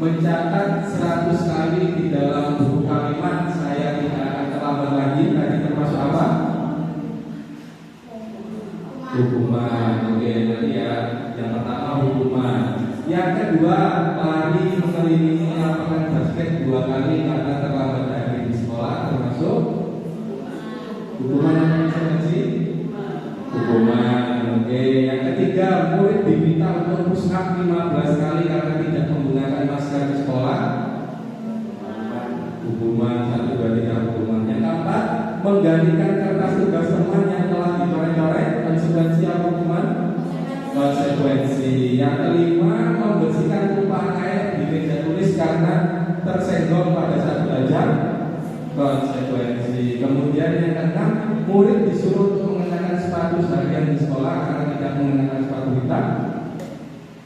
mencatat 100 kali di dalam buku kalimat saya tidak akan terlambat lagi, tadi termasuk apa? Hukuman. Oke, nanti ya. Yang pertama hukuman. Yang kedua, lari mengelilingi lapangan basket 2 kali karena terlambat lagi di sekolah, termasuk hukuman atau konsekuensi? Hukuman. Oke. Yang ketiga, murid diminta untuk push up 15 kali karena tidak menggunakan masker di sekolah. Hukuman. 1, 2, 3 hukuman. Yang keempat, menggantikan kertas tugas teman yang telah dicoret-coret, konsekuensi atau hukuman? Konsekuensi. Yang kelima, membersihkan tumpahan air di meja tulis karena tersenggol pada saat belajar, konsekuensi. Kemudian yang keenam, murid disuruh untuk mengenakan sepatu seharian di sekolah karena tidak mengenakan sepatu hitam,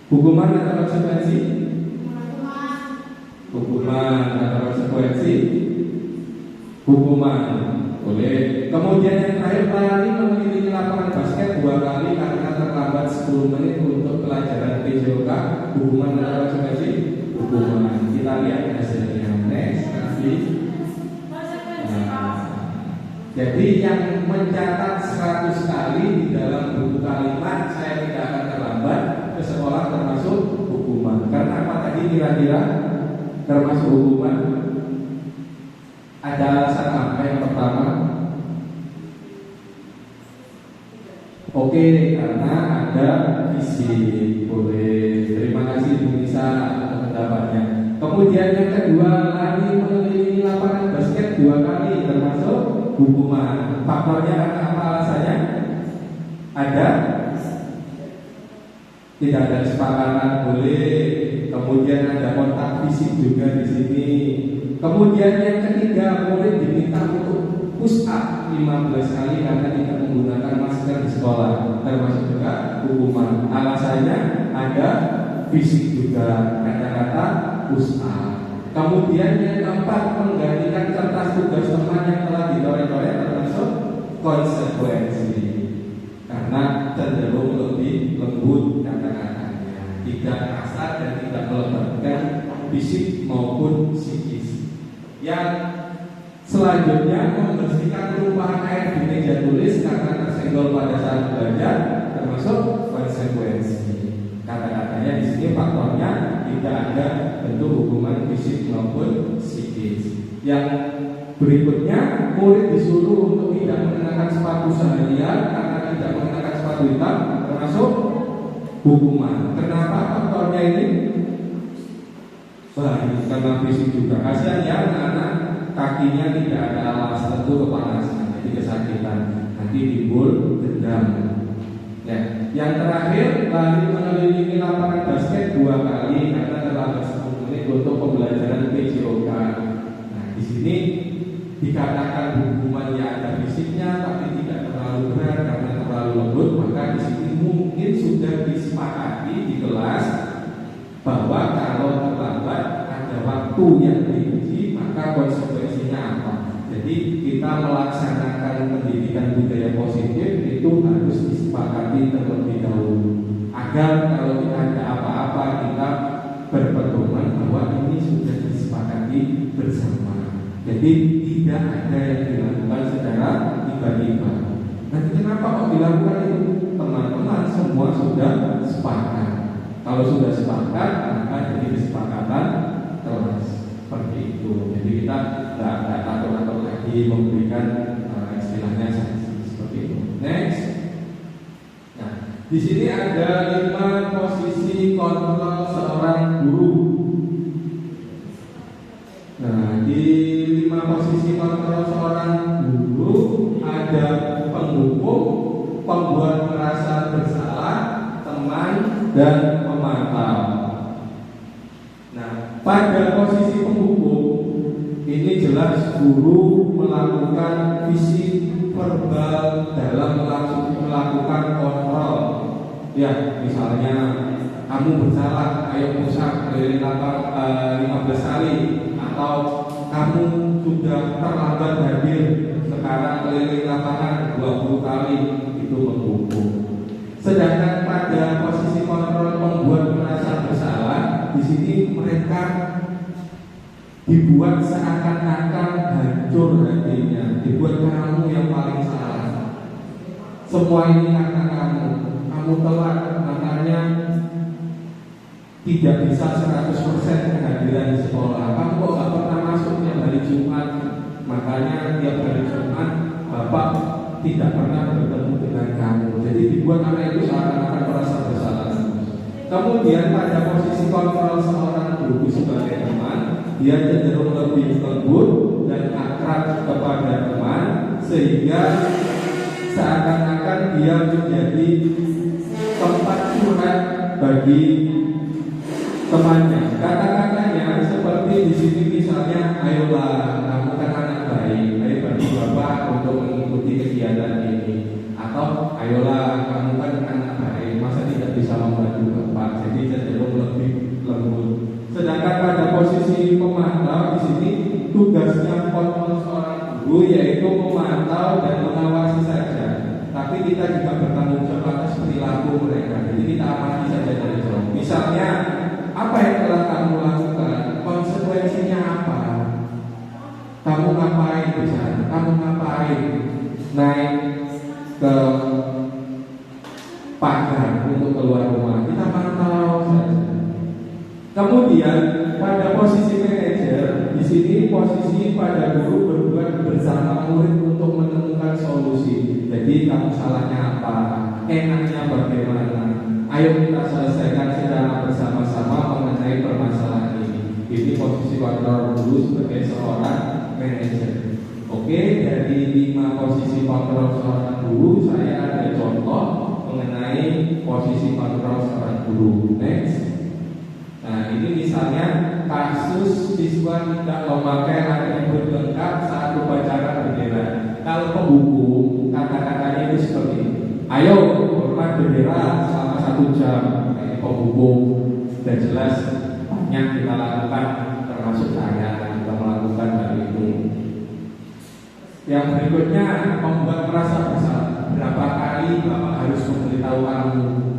hukuman atau konsekuensi? Hukuman atau konsekuensi? Hukuman. Boleh. Kemudian yang terakhir, lari mengelilingi lapangan basket 2 kali karena terlambat 10 menit untuk pelajaran PJOK, hukuman atau konsekuensi? Hukuman. Kita lihat hasilnya. Next, kasih. Jadi yang mencatat 100 kali di dalam buku kalimat saya tidak akan terlambat ke sekolah termasuk hukuman. Karena apa tadi kira-kira termasuk hukuman? Ada alasan apa yang pertama? Oke, karena ada visi. Boleh. Terima kasih Bu Nisa atas pendapatnya. Kemudian yang kedua, lari mengelilingi lapangan basket 2 kali termasuk hukuman. Faktornya karena apa alasannya? Ada? Tidak ada kesepakatan, boleh. Kemudian ada kontak fisik juga di sini. Kemudian yang ketiga, murid diminta untuk push up 15 kali karena tidak menggunakan masker di sekolah, termasuk juga hukuman. Alasannya ada fisik juga, kata-kata push up. Kemudian yang keempat, menggantikan kertas tugas teman yang telah dicoret-coret, termasuk konsekuensi. Karena cenderung lebih lembut kata-katanya, tidak kasar dan tidak melebatkan fisik maupun psikis. Yang selanjutnya, membersihkan tumpahan air di meja tulis karena tersenggol pada saat belajar, termasuk konsekuensi. Kata-katanya di sini faktornya tidak ada bentuk hukuman fisik maupun psikis. Yang berikutnya, murid disuruh untuk tidak mengenakan sepatu seharian karena tidak mengenakan sepatu hitam, termasuk hukuman. Kenapa faktornya ini? Baik, karena fisik juga. Kasihan ya anak-anak, kakinya tidak ada alas, tentu kepanasan, jadi kesakitan, nanti timbul dendam. Ya, yang terakhir, lari mengelilingi lapangan basket 2 kali karena terlambat 10 menit untuk pembelajaran PJOK. Nah, di sini dikatakan hukumannya ada fisiknya, tapi tidak terlalu berat karena terlalu lembut. Maka di sini mungkin sudah disepakati di kelas bahwa kalau terlambat ada waktu yang diuji, maka konsekuensinya apa. Jadi kita melaksanakan pendidikan budaya positif itu harus disepakati terlebih dahulu, agar kalau tidak ada apa-apa kita berpedoman bahwa ini sudah disepakati bersama. Jadi tidak ada yang dilakukan secara tiba-tiba. Nanti kenapa kok dilakukan itu? Teman-teman semua sudah sepakat. Kalau sudah sepakat, maka jadi kesepakatan kelas seperti itu. Jadi kita tidak takut-takut lagi memberikan istilahnya sanksi seperti itu. Next. Nah, di sini ada 5 posisi kontrol seorang guru. Nah, di 5 posisi kontrol seorang guru ada penghukum, pembuat merasa bersalah, teman, dan memantau. Nah, pada posisi penghukum ini jelas guru melakukan fisik verbal dalam melakukan kontrol. Ya, misalnya kamu bersalah, ayo pusat keliling lapang 15 kali, atau kamu sudah terlambat hadir, sekarang keliling lapangan 20 kali, itu menghukum. Sedangkan pada posisi kontrol membuat merasa bersalah, di sini mereka dibuat seakan-akan hancur hatinya, dibuat kamu yang paling salah. Semua ini karena kamu telat, makanya tidak bisa 100% kehadiran di sekolah. Kamu kok gak pernah masuk tiap hari Jumat, makanya tiap hari Jumat Bapak tidak pernah bertemu dengan kamu. Jadi dibuat anak itu seakan-akan merasa bersalah. Kemudian pada posisi kontrol seorang guru sebagai teman, dia cenderung lebih lembut dan akrab kepada teman, sehingga seakan-akan dia menjadi tempat curhat bagi temannya. Kata-katanya seperti di sini misalnya, ayolah kamu kan anak baik, ayo bantu Bapak untuk mengikuti kegiatan ini, atau ayolah kamu kan anak baik, masa tidak bisa membantu Bapak. Jadi cenderung lebih lembut. Sedangkan pada posisi pemantau di sini tugasnya kontrol seorang guru yaitu memantau dan mengawasi saja. Tapi kita juga bertanggung jawab atas perilaku mereka. Jadi kita amati saja dari jauh. Misalnya, apa yang telah kamu lakukan? Konsekuensinya apa? Kamu ngapain di sana? Kamu ngapain naik ke pagar untuk keluar rumah? Kita pantau saja. Kemudian pada posisi manajer, di sini posisi pada guru berbuat bersama murid untuk menemukan solusi. Jadi kamu salahnya apa? Enaknya bagaimana? Ayo kita selesaikan secara bersama-sama mengenai permasalahan ini. Ini posisi kontrol guru sebagai seorang manajer. Oke, dari 5 posisi kontrol seorang guru, saya ada contoh mengenai posisi kontrol seorang guru. Next. Nah, ini misalnya kasus siswa tidak memakai atribut lengkap saat upacara bendera. Kalau penghukum, kata-katanya itu seperti ini. Ayo hormat bendera selama 1 jam. Ini penghukum. Dan jelas banyak kita lakukan, termasuk saya kita melakukan hal itu. Yang berikutnya, membuat merasa bersalah. Berapa kali Bapak harus memberitahu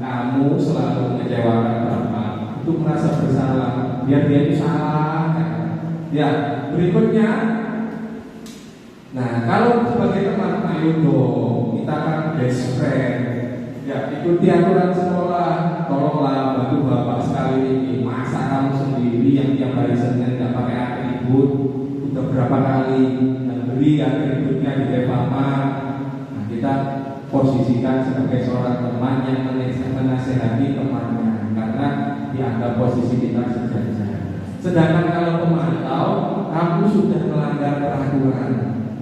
kamu selalu mengecewakan Bapak. Itu merasa bersalah, biar dia itu salah. Ya, berikutnya. Nah, kalau sebagai teman, ayo dong, kita kan best friend. Ya, ikuti aturan sekolah. Tolonglah bantu Bapak sekali ini. Masa kamu sendiri yang tiap hari Senin nggak pakai atribut? Udah berapa kali beli atributnya di Alfamart? Nah, kita posisikan sebagai seorang teman yang menasehati temannya, karena dianggap posisi kita sejajar. Sedangkan kalau pemantau, kamu sudah melanggar peraturan,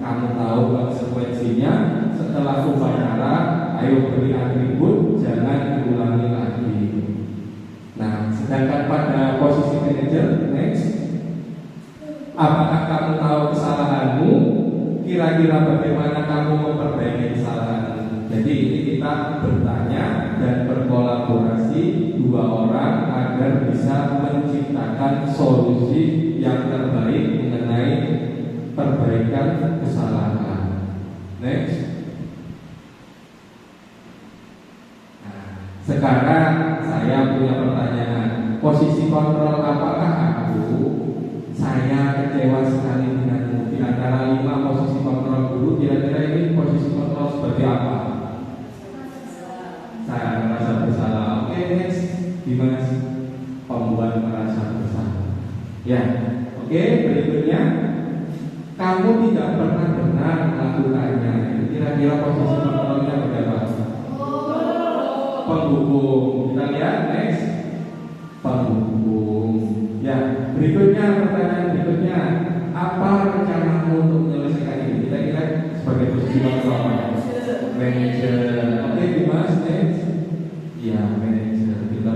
kamu tahu konsekuensinya. Setelah upacara, ayo beri atribut, jangan diulangi lagi. Nah, sedangkan pada posisi manajer, next, apakah kamu tahu kesalahanmu? Kira-kira bagaimana kamu memperbaiki kesalahan? Jadi ini kita bertanya dan berkolaborasi 2 orang agar bisa menciptakan solusi yang terbaik mengenai perbaikan kesalahan. Next. Nah, sekarang saya punya pertanyaan. Posisi kontrol apakah saya kecewa sekali denganmu? Di antara 5 posisi kontrol guru, kira-kira ini posisi kontrol seperti apa? Saya merasa bersalah. Oke, next. Gimana sih pembuat merasa bersalah? Ya, oke, berikutnya, kamu tidak pernah benar melakukannya. Kira-kira posisi kontrolnya berapa? Penghukum. Kita lihat next. Penghukum. Ya, berikutnya, pertanyaan berikutnya, apa rencanamu untuk menyelesaikan ini? Kita kira sebagai posisi kontrol manajer. Oke, Dimas, next. Ya, manajer. Kita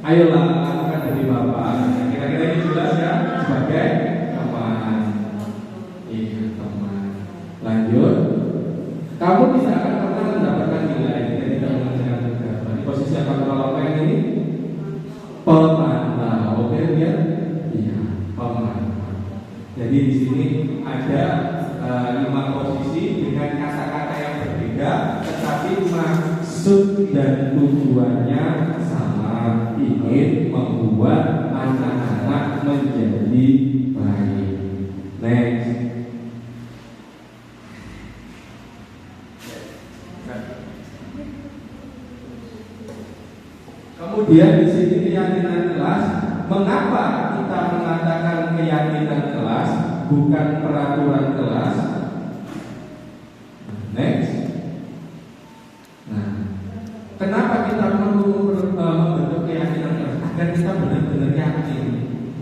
Ayolah lakukan demi Bapak. Kira-kira ini jelas ya, sebagai teman. Iya, teman. Lanjut. Kamu tidak akan pernah mendapatkan nilai jika tidak mengerjakan tugas. Di posisi apa kalau pengen ini? Pemantau. Oke ya? Iya, pemantau. Jadi di sini ada 5 posisi dengan kata-kata yang berbeda, tetapi maksud dan tujuannya sama, ingin membuat anak-anak menjadi baik. Next. Kemudian di sini keyakinan kelas. Mengapa kita mengatakan keyakinan kelas bukan peraturan kelas? Next. Nah, kenapa kita perlu membentuk keyakinan kelas? Agar kita benar-benar yakin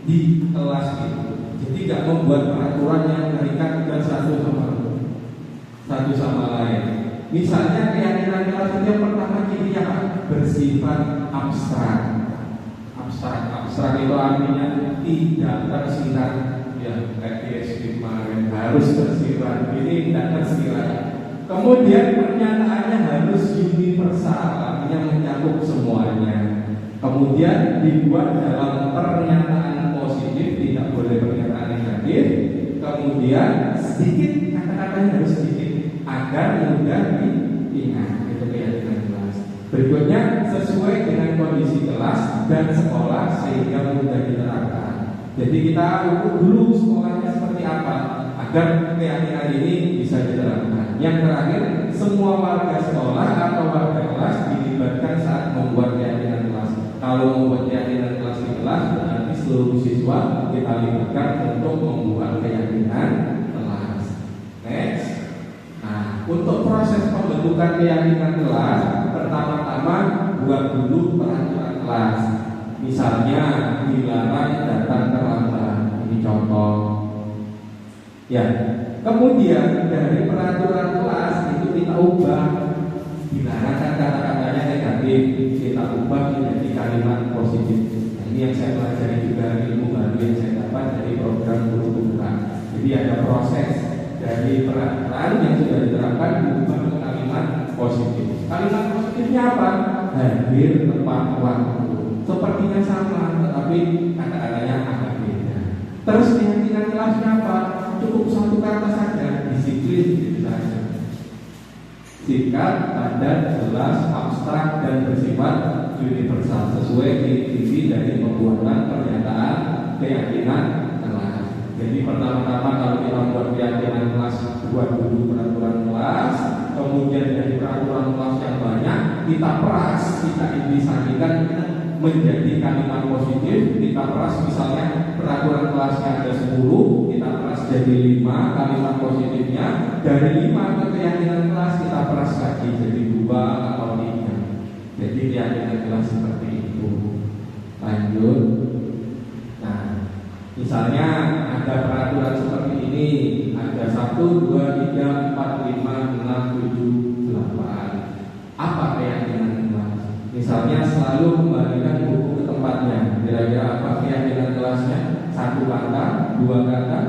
di kelas itu. Jadi tidak membuat peraturan yang terikat dengan satu sama lain. Misalnya keyakinan kelas itu yang pertama cirinya apa? Bersifat abstrak. Abstrak itu artinya tidak tersirat. Ya, kayak di SD kemarin harus tersirat. Ini tidak tersirat. Kemudian pernyataannya harus universal, artinya mencakup semuanya. Kemudian dibuat dalam pernyataan positif, tidak boleh pernyataan negatif. Kemudian sedikit, kata-katanya harus sedikit agar mudah diingat. Itu keyakinan kelas. Berikutnya, sesuai dengan kondisi kelas dan sekolah sehingga mudah diterapkan. Jadi kita ukur dulu sekolahnya seperti apa agar keyakinan ini bisa diterapkan. Yang terakhir, semua warga sekolah atau warga kelas dilibatkan saat membuat keyakinan kelas. Kalau membuat keyakinan kelas di kelas, berarti seluruh siswa kita libatkan untuk membuat keyakinan kelas. Next. Nah, untuk proses pembentukan keyakinan kelas, pertama-tama buat dulu peraturan kelas. Misalnya dilarang datang terlambat. Ini contoh. Ya. Kemudian dari peraturan kelas itu kita ubah. Dilarang kata-katanya negatif, kita ubah menjadi kalimat positif. Nah, ini yang saya pelajari juga ilmu baru yang saya dapat dari program guru pembuka. Jadi ada proses dari peraturan yang sudah diterapkan diubah ke kalimat positif. Kalimat positifnya apa? Hadir tepat waktu. Sepertinya sama, tetapi kata-katanya agak beda. Terus keyakinan kelasnya apa? Cukup satu kata saja, disiplin gitu saja. Singkat, padat, jelas, abstrak, dan bersifat universal sesuai ciri-ciri dari pembuatan pernyataan keyakinan kelas. Jadi pertama-tama kalau kita buat keyakinan kelas, buat dulu peraturan kelas. Kemudian dari peraturan kelas yang banyak kita peras, kita intisarikan menjadi kalimat positif. Kita peras, misalnya peraturan kelasnya ada 10, kita peras jadi 5 kalimat positifnya. Dari 5 ke keyakinan kelas kita peras lagi jadi 2 atau 3. Jadi keyakinan kelas seperti itu. Lanjut. Nah, misalnya ada peraturan seperti ini, ada 1, 2, 3, 4, 5, 6, 7, 8. Apa keyakinan kelas? Misalnya selalu kembalikan buku ke tempatnya. Kira-kira apa keyakinan kelasnya? 1 kata, 2 kata,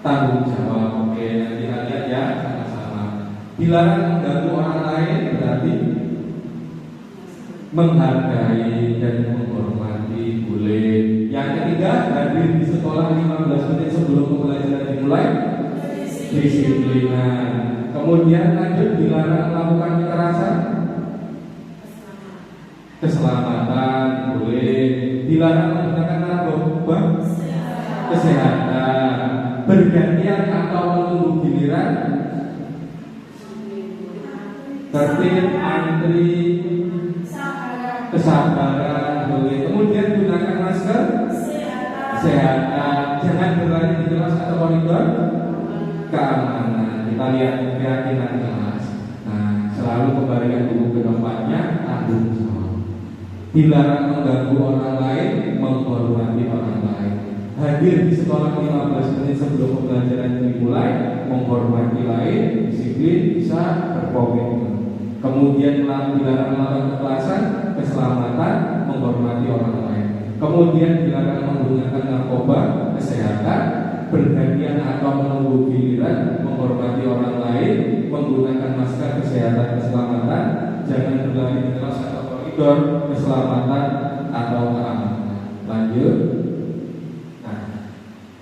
tanggung jawab. Oke, nanti kita lihat ya sama-sama. Dilarang mengganggu orang lain berarti menghargai dan menghormati, boleh. Yang ketiga, hadir di sekolah 15 menit sebelum pembelajaran dimulai, disiplinan. Kemudian lanjut, dilarang melakukan kekerasan, keselamatan, boleh. Dilarang menggunakan narkoba, kesehatan. Bergantian atau menunggu giliran, tertib, antri, kesabaran, boleh. Kemudian gunakan masker, kesehatan. Jangan berlari di kelas atau koridor, keamanan. Kita lihat keyakinan kelas. Nah, selalu kembalikan buku ke tempatnya, tanggung jawab. Dilarang mengganggu orang lain, menghormati orang lain. Hadir di sekolah 15 menit sebelum pembelajaran dimulai, menghormati lain, disiplin, bisa berkomitmen. Kemudian dilarang melakukan kekerasan, keselamatan, menghormati orang lain. Kemudian dilarang menggunakan narkoba, kesehatan, bergantian atau menunggu giliran, menghormati orang lain, menggunakan masker, kesehatan, keselamatan, jangan berlari di kelas atau koridor, keselamatan atau keamanan. Lanjut. Nah,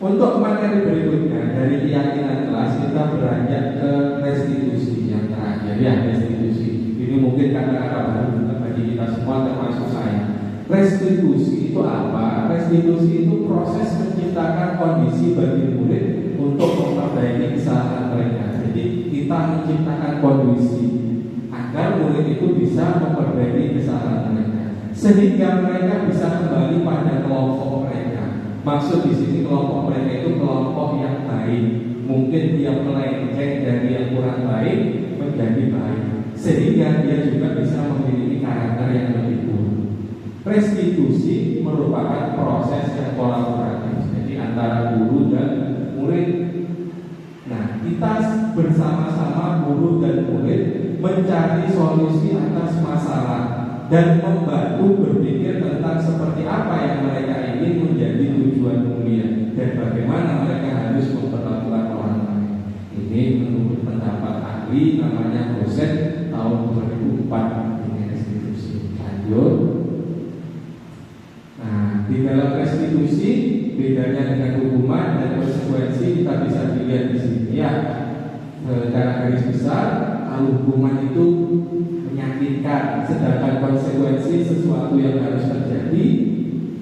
untuk materi berikutnya dari keyakinan kelas kita beranjak ke restitusi yang terakhir ya, restitusi. Ini mungkin kata-kata baru juga bagi kita semua termasuk saya. Restitusi itu apa? Restitusi itu proses menciptakan kondisi bagi murid untuk memperbaiki kesalahan mereka. Jadi kita menciptakan kondisi agar murid itu bisa memperbaiki kesalahan mereka, sehingga mereka bisa kembali pada kelompok mereka. Maksud di sini kelompok mereka itu kelompok yang baik. Mungkin dia melenceng dari yang kurang baik menjadi baik, sehingga dia juga bisa memiliki karakter yang lebih buruk. Restitusi merupakan proses yang kolaboratif, jadi antara guru dan murid. Nah, kita bersama-sama guru dan murid mencari solusi atas masalah dan membantu berpikir tentang seperti apa yang mereka ingin menjadi tujuan mulia dan bagaimana mereka harus memperlakukan orang lain. Ini menurut pendapat ahli namanya Goset tahun 2004 ini restitusi. Lanjut. Di dalam restitusi bedanya dengan hukuman dan konsekuensi kita bisa dilihat di sini ya. Secara garis besar, kalau hukuman itu menyakitkan, sedangkan konsekuensi sesuatu yang harus terjadi,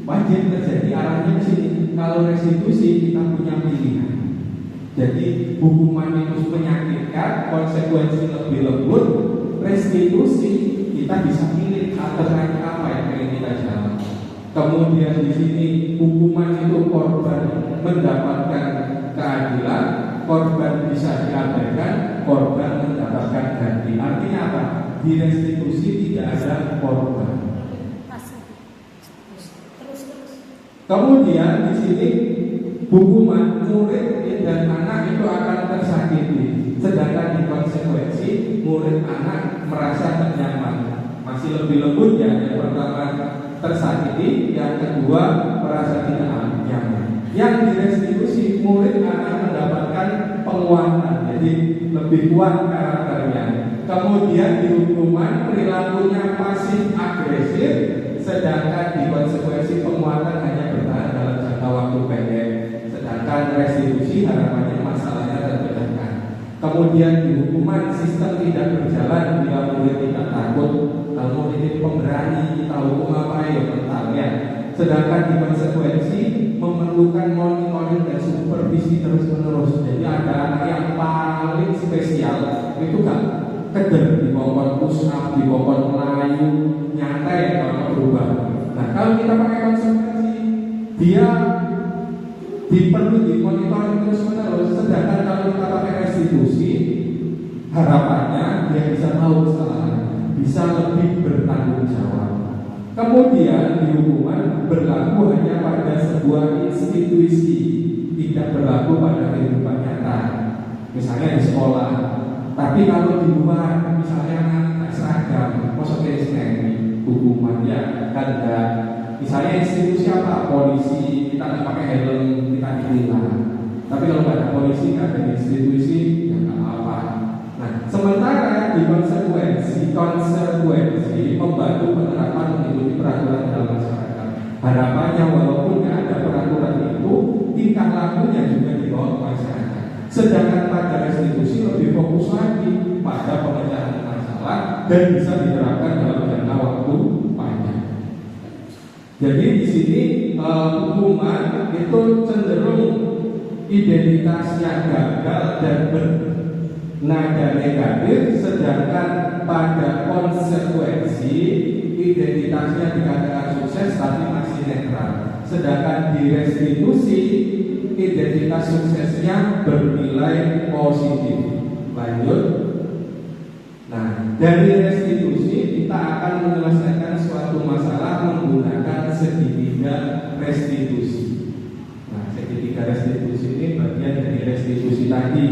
wajib terjadi, arahnya ke sini. Kalau restitusi kita punya pilihan. Jadi hukuman itu menyakitkan, konsekuensi lebih lembut. Restitusi kita bisa pilih alternatif apa yang ingin kita jalan. Kemudian di sini hukuman itu korban mendapatkan keadilan, korban bisa diabaikan, korban mendapatkan ganti. Artinya apa? Di restitusi tidak ada korban. Kemudian di sini hukuman murid dan anak itu akan tersakiti, sedangkan di konsekuensi murid anak merasa ternyaman. Masih lebih lembut ya. Yang pertama tersakiti, yang kedua merasa tidak nyaman. Yang di restitusi murid akan mendapatkan penguatan, jadi lebih kuat karakternya. Kemudian di hukuman perilakunya pasif agresif, sedangkan di konsekuensi penguatan hanya bertahan dalam jangka waktu pendek. Sedangkan restitusi harapannya masalahnya terpecahkan. Kemudian di hukuman sistem tidak berjalan bila murid tidak takut. Kalau murid pemberani, kita hukum apa ya mentalnya. Sedangkan di konsekuensi memerlukan monitoring dan supervisi terus-menerus. Jadi ada anak yang paling spesial itu kan keder di kokon push up, di kokon melayu, nyantai kalau berubah. Nah kalau kita pakai konsekuensi, dia perlu dimonitoring terus-menerus. Sedangkan kalau kita pakai restitusi, harapannya dia bisa tahu kesalahan, bisa lebih bertanggung jawab. Kemudian di hukuman berlaku hanya pada sebuah institusi, tidak berlaku pada kehidupan nyata. Misalnya di sekolah. Tapi kalau di luar, misalnya anak seragam, maksudnya ini hukuman ya kan enggak. Misalnya institusi apa? Polisi, kita nggak pakai helm, kita ditilang. Tapi kalau nggak ada polisi, nggak ada institusi, ya nggak apa-apa. Nah, sementara di konsekuensi membantu penerapan mengikuti peraturan dalam masyarakat. Harapannya walaupun nggak ada peraturan itu, tingkah lakunya juga dibawa ke masyarakat. Sedangkan pada restitusi lebih fokus lagi pada pemecahan masalah dan bisa diterapkan dalam jangka waktu panjang. Jadi di sini hukuman itu cenderung identitasnya gagal dan bernada negatif, sedangkan pada konsekuensi identitasnya dikatakan sukses tapi masih netral. Sedangkan di restitusi identitas suksesnya bernilai positif. Lanjut. Nah, dari restitusi kita akan menyelesaikan suatu masalah menggunakan segitiga restitusi. Nah, segitiga restitusi ini bagian dari restitusi tadi.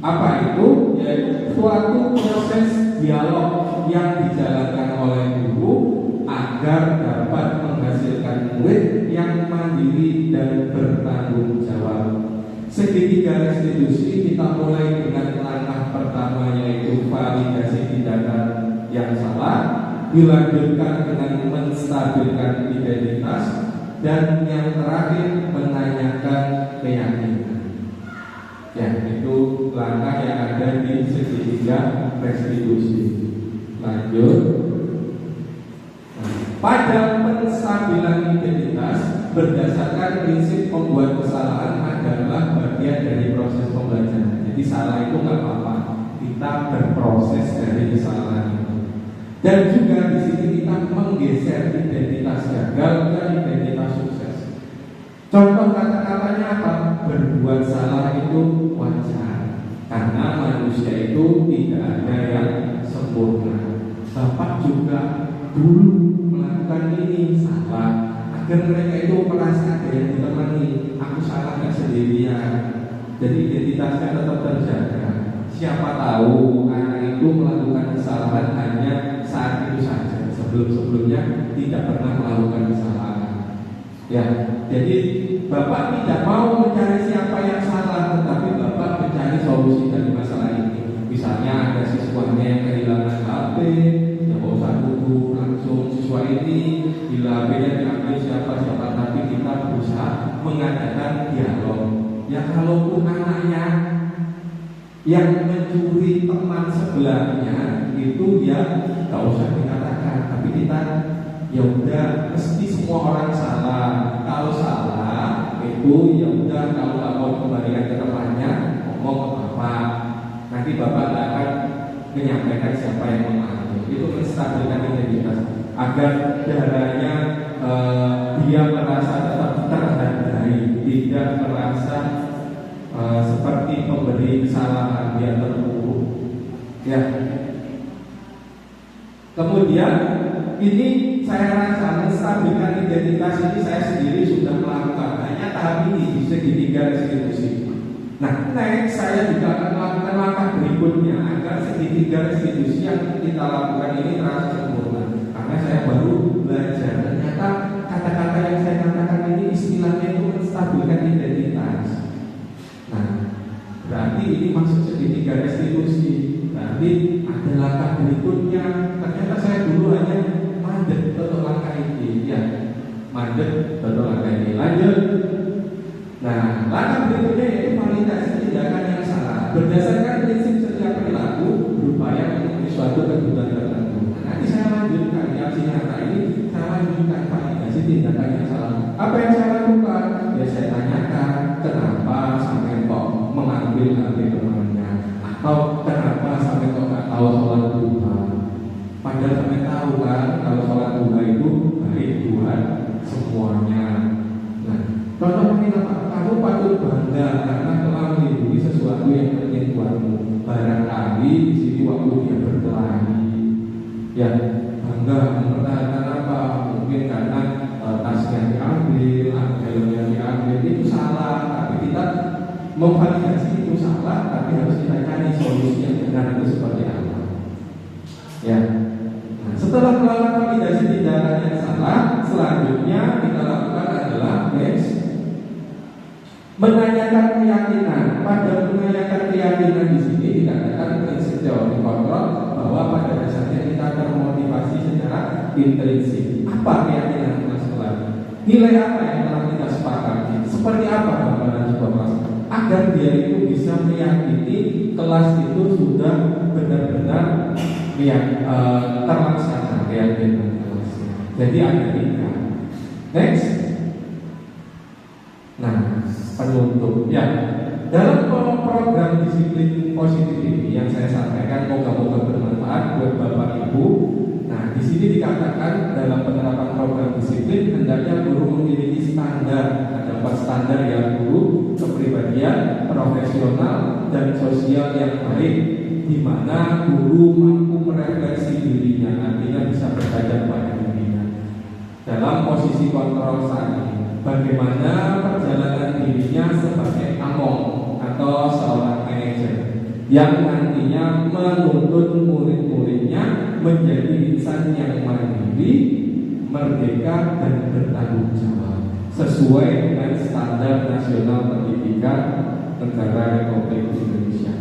Apa itu? Yaitu suatu proses dialog yang dijalankan oleh guru agar dapat Segitiga restitusi kita mulai dengan langkah pertama yaitu validasi tindakan yang salah, dilanjutkan dengan menstabilkan identitas, dan yang terakhir menanyakan keyakinan. Ya, itu langkah yang ada di segitiga restitusi. Lanjut. Pada penstabilan identitas berdasarkan prinsip membuat kesalahan adalah bagian dari proses pembelajaran. Jadi salah itu nggak apa-apa, kita berproses dari kesalahan itu. Dan juga di sini kita menggeser identitas gagal ke identitas sukses. Contoh kata-katanya apa? Berbuat salah itu wajar, karena manusia itu tidak ada yang sempurna. Bapak juga dulu melakukan ini salah, agar mereka itu merasa ada yang ditemani. Aku salah nggak sendirian. Jadi identitasnya tetap terjaga. Siapa tahu anak itu melakukan kesalahan hanya saat itu saja, sebelumnya tidak pernah melakukan kesalahan. Ya, jadi Bapak tidak mau mencari siapa yang salah, tetapi Bapak mencari solusi dari masalah ini. Misalnya ada siswanya yang kehilangan HP, ya nggak usah tunggu, langsung siswa ini bila HP-nya diambil siapa, tapi kita berusaha mengadakan dialog. Ya kalaupun anaknya yang mencuri teman sebelahnya itu ya nggak usah dikatakan, tapi kita ya udah, mesti semua orang salah. Kalau salah itu ya udah, kalau nggak mau kembalikan ke temannya, ngomong ke bapak. Nanti bapak nggak akan menyampaikan siapa yang mengambil. Itu menstabilkan identitas agar darahnya dia merasa tetap terhargai, tidak merasa seperti pemberi kesalahan, dia terpuruk. Ya. Kemudian ini saya rasa menstabilkan identitas ini saya sendiri sudah melakukan hanya tahap ini di segitiga restitusi. Nah, next saya juga akan melakukan langkah berikutnya agar segitiga restitusi yang kita lakukan ini terasa sempurna. Karena saya baru belajar, ternyata kata-kata yang saya katakan ini istilahnya itu menstabilkan identitas. Nah, berarti ini masuk segitiga restitusi. Berarti ada langkah berikutnya. Ternyata saya dulu hanya mandek untuk langkah ini, ya, mandek untuk langkah ini. Lanjut. Nah, langkah berikutnya yaitu validasi tindakan yang salah. Berdasarkan prinsip setiap perilaku berupaya memenuhi suatu kebutuhan tertentu. Nah, nanti saya lanjutkan di aksi nyata ini, saya lanjutkan validasi tindakan yang salah. Apa yang saya lakukan? Ya saya tanyakan kenapa sampai kok mengambil HP temannya, atau kenapa sampai kok nggak tahu sholat duha. Padahal sampai tahu kan kalau sholat duha itu baik buat semuanya. Nah, contohnya apa? Kamu patut bangga karena telah melindungi sesuatu yang penting buatmu. Barangkali di sini waktu dia berkelahi, ya bangga mempertahankan apa? Mungkin karena tasnya diambil, helmnya diambil, itu salah. Tapi kita memvalidasi itu salah, tapi harus kita cari solusi yang benar itu seperti apa. Ya. Nah, setelah melakukan validasi tindakan yang salah, selanjutnya kita lakukan adalah next, menanyakan keyakinan. Pada menanyakan keyakinan di sini dikatakan prinsip teori kontrol bahwa pada dasarnya kita termotivasi secara intrinsik. Apa keyakinan kelas kelas? Nilai apa yang telah kita sepakati? Seperti apa gambaran sebuah kelas? Agar dia itu bisa meyakini kelas itu sudah benar-benar terlaksana keyakinan kelasnya. Jadi ada 3. Next. Nah, penutup ya, dalam program disiplin positif ini yang saya sampaikan moga-moga bermanfaat buat Bapak Ibu. Nah, di sini dikatakan dalam penerapan program disiplin hendaknya guru memiliki standar. Ada 4 standar ya guru: kepribadian, profesional, dan sosial yang baik, di mana guru mampu merefleksi dirinya, artinya bisa berkaca pada dirinya dalam posisi kontrol saat ini. Bagaimana perjalanan dirinya sebagai among atau seorang manajer yang nantinya menuntut murid-muridnya menjadi insan yang mandiri, merdeka, dan bertanggung jawab sesuai dengan standar nasional pendidikan Negara Republik Indonesia.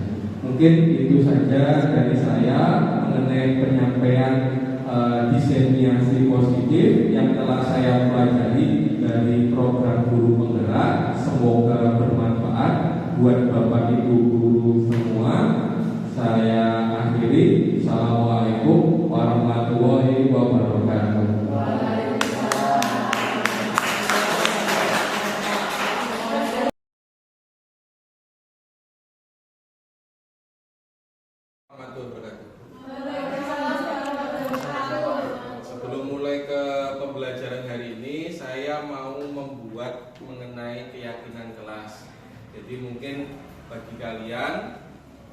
Mungkin itu saja dari saya mengenai penyampaian disemiasi positif yang telah saya pelajari dari program guru penggerak. Semoga bermanfaat buat Bapak Ibu guru semua. Saya akhiri. Assalamualaikum warahmatullahi wabarakatuh. Sebelum mulai ke pembelajaran hari ini, saya mau membuat mengenai keyakinan kelas. Jadi mungkin bagi kalian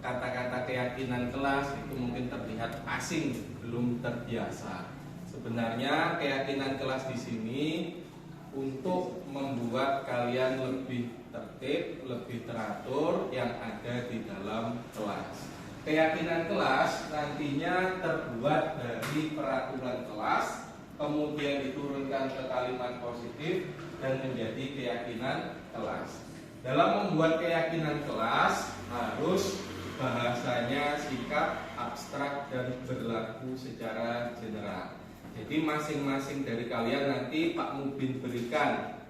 kata-kata keyakinan kelas itu mungkin terlihat asing, belum terbiasa. Sebenarnya keyakinan kelas di sini untuk membuat kalian lebih tertib, lebih teratur yang ada di dalam kelas. Keyakinan kelas nantinya terbuat dari peraturan kelas, kemudian diturunkan ke kalimat positif dan menjadi keyakinan kelas. Dalam membuat keyakinan kelas harus bahasanya sikap, abstrak, dan berlaku secara general. Jadi masing-masing dari kalian nanti Pak Mubin berikan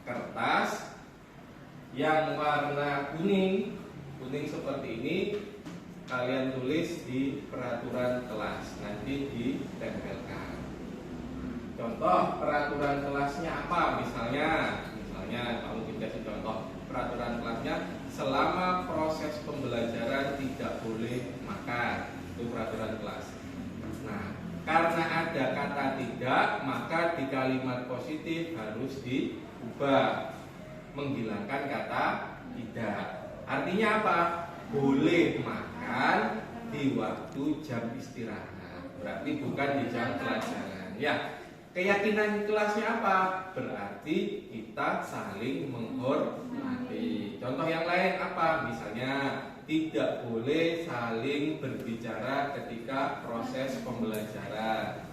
kertas yang warna kuning seperti ini. Kalian tulis di peraturan kelas, nanti ditempelkan. Contoh peraturan kelasnya apa? Misalnya Pak Mubin kasih contoh peraturan kelasnya, selama proses pembelajaran tidak boleh makan. Itu peraturan kelas. Nah, karena ada kata tidak, maka di kalimat positif harus diubah, menghilangkan kata tidak. Artinya apa? Boleh makan di waktu jam istirahat. Berarti bukan di jam pelajaran. Ya, keyakinan kelasnya apa? Berarti kita saling menghormati. Contoh yang lain apa? Misalnya tidak boleh saling berbicara ketika proses pembelajaran.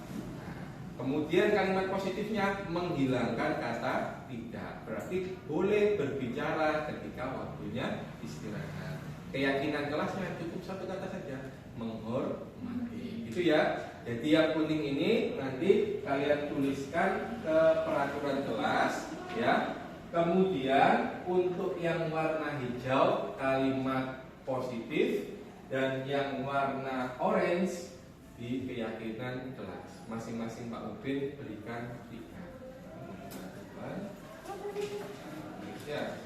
Kemudian kalimat positifnya menghilangkan kata tidak. Berarti boleh berbicara ketika waktunya istirahat. Keyakinan kelasnya cukup satu kata saja, menghormati. Itu ya. Jadi yang kuning ini nanti kalian tuliskan ke peraturan kelas, ya. Kemudian untuk yang warna hijau kalimat positif, dan yang warna orange di keyakinan kelas. Masing-masing Pak Mubin berikan 3. Ya.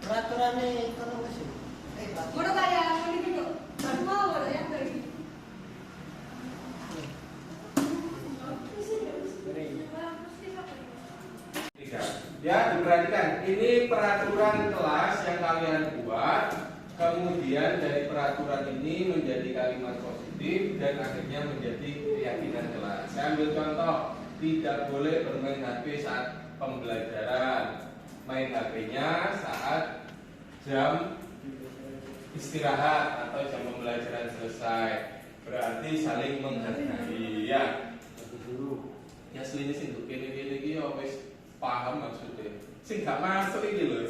Peraturannya kalau masih. Ya, diperhatikan. Ini peraturan kelas yang kalian buat. Kemudian dari peraturan ini menjadi kalimat positif dan akhirnya menjadi keyakinan kelas. Saya ambil contoh, tidak boleh bermain HP saat pembelajaran. Main HP-nya saat jam istirahat atau jam pembelajaran selesai. Berarti saling menghargai, ya. Ya selinis itu gini-gini wis paham maksudnya. Sing gak masuk ini loh.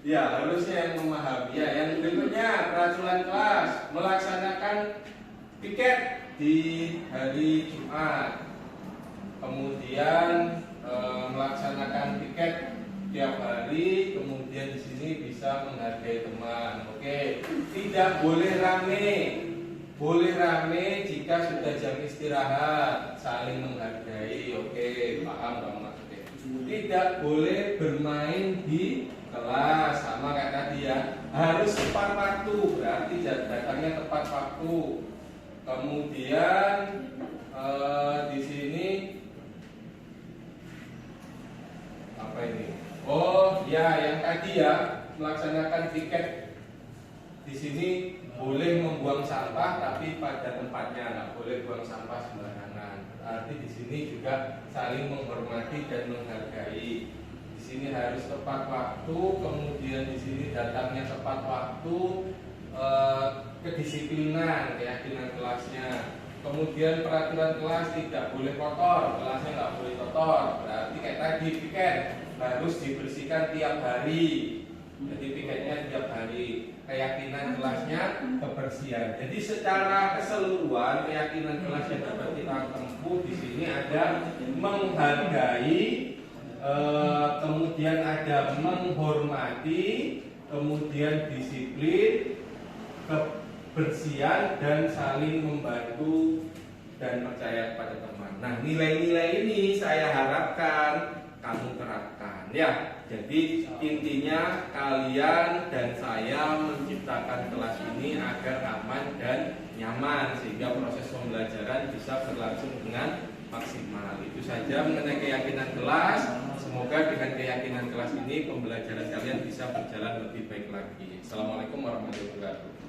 Ya, harusnya yang memahami. Ya, yang berikutnya peraturan kelas melaksanakan piket di hari Jumat. Kemudian melaksanakan piket tiap hari. Kemudian di sini bisa menghargai teman. Oke, tidak boleh rame. Boleh rame jika sudah jam istirahat. Saling menghargai. Oke, paham dong maksudnya. Tidak boleh bermain di kelas, sama kayak tadi ya. Harus tepat waktu, berarti datangnya tepat waktu. Kemudian di sini apa ini? Oh ya, yang tadi ya, melaksanakan tiket. Di sini boleh membuang sampah tapi pada tempatnya, nggak boleh buang sampah sembarangan. Arti di sini juga saling menghormati dan menghargai. Di sini harus tepat waktu, kemudian di sini datangnya tepat waktu, kedisiplinan, keyakinan kelasnya. Kemudian peraturan kelas tidak boleh kotor, kelasnya nggak boleh kotor. Berarti kayak tadi piket harus dibersihkan tiap hari. Jadi piketnya tiap hari. Keyakinan kelasnya kebersihan. Jadi secara keseluruhan keyakinan kelas yang dapat kita tempuh di sini ada menghargai, kemudian ada menghormati, kemudian disiplin, kebersihan, dan saling membantu dan percaya kepada teman. Nah, nilai-nilai ini saya harapkan kamu terapkan ya. Jadi intinya kalian dan saya menciptakan kelas ini agar aman dan nyaman sehingga proses pembelajaran bisa berlangsung dengan maksimal. Itu saja mengenai keyakinan kelas. Semoga dengan keyakinan kelas ini pembelajaran kalian bisa berjalan lebih baik lagi. Assalamualaikum warahmatullahi wabarakatuh.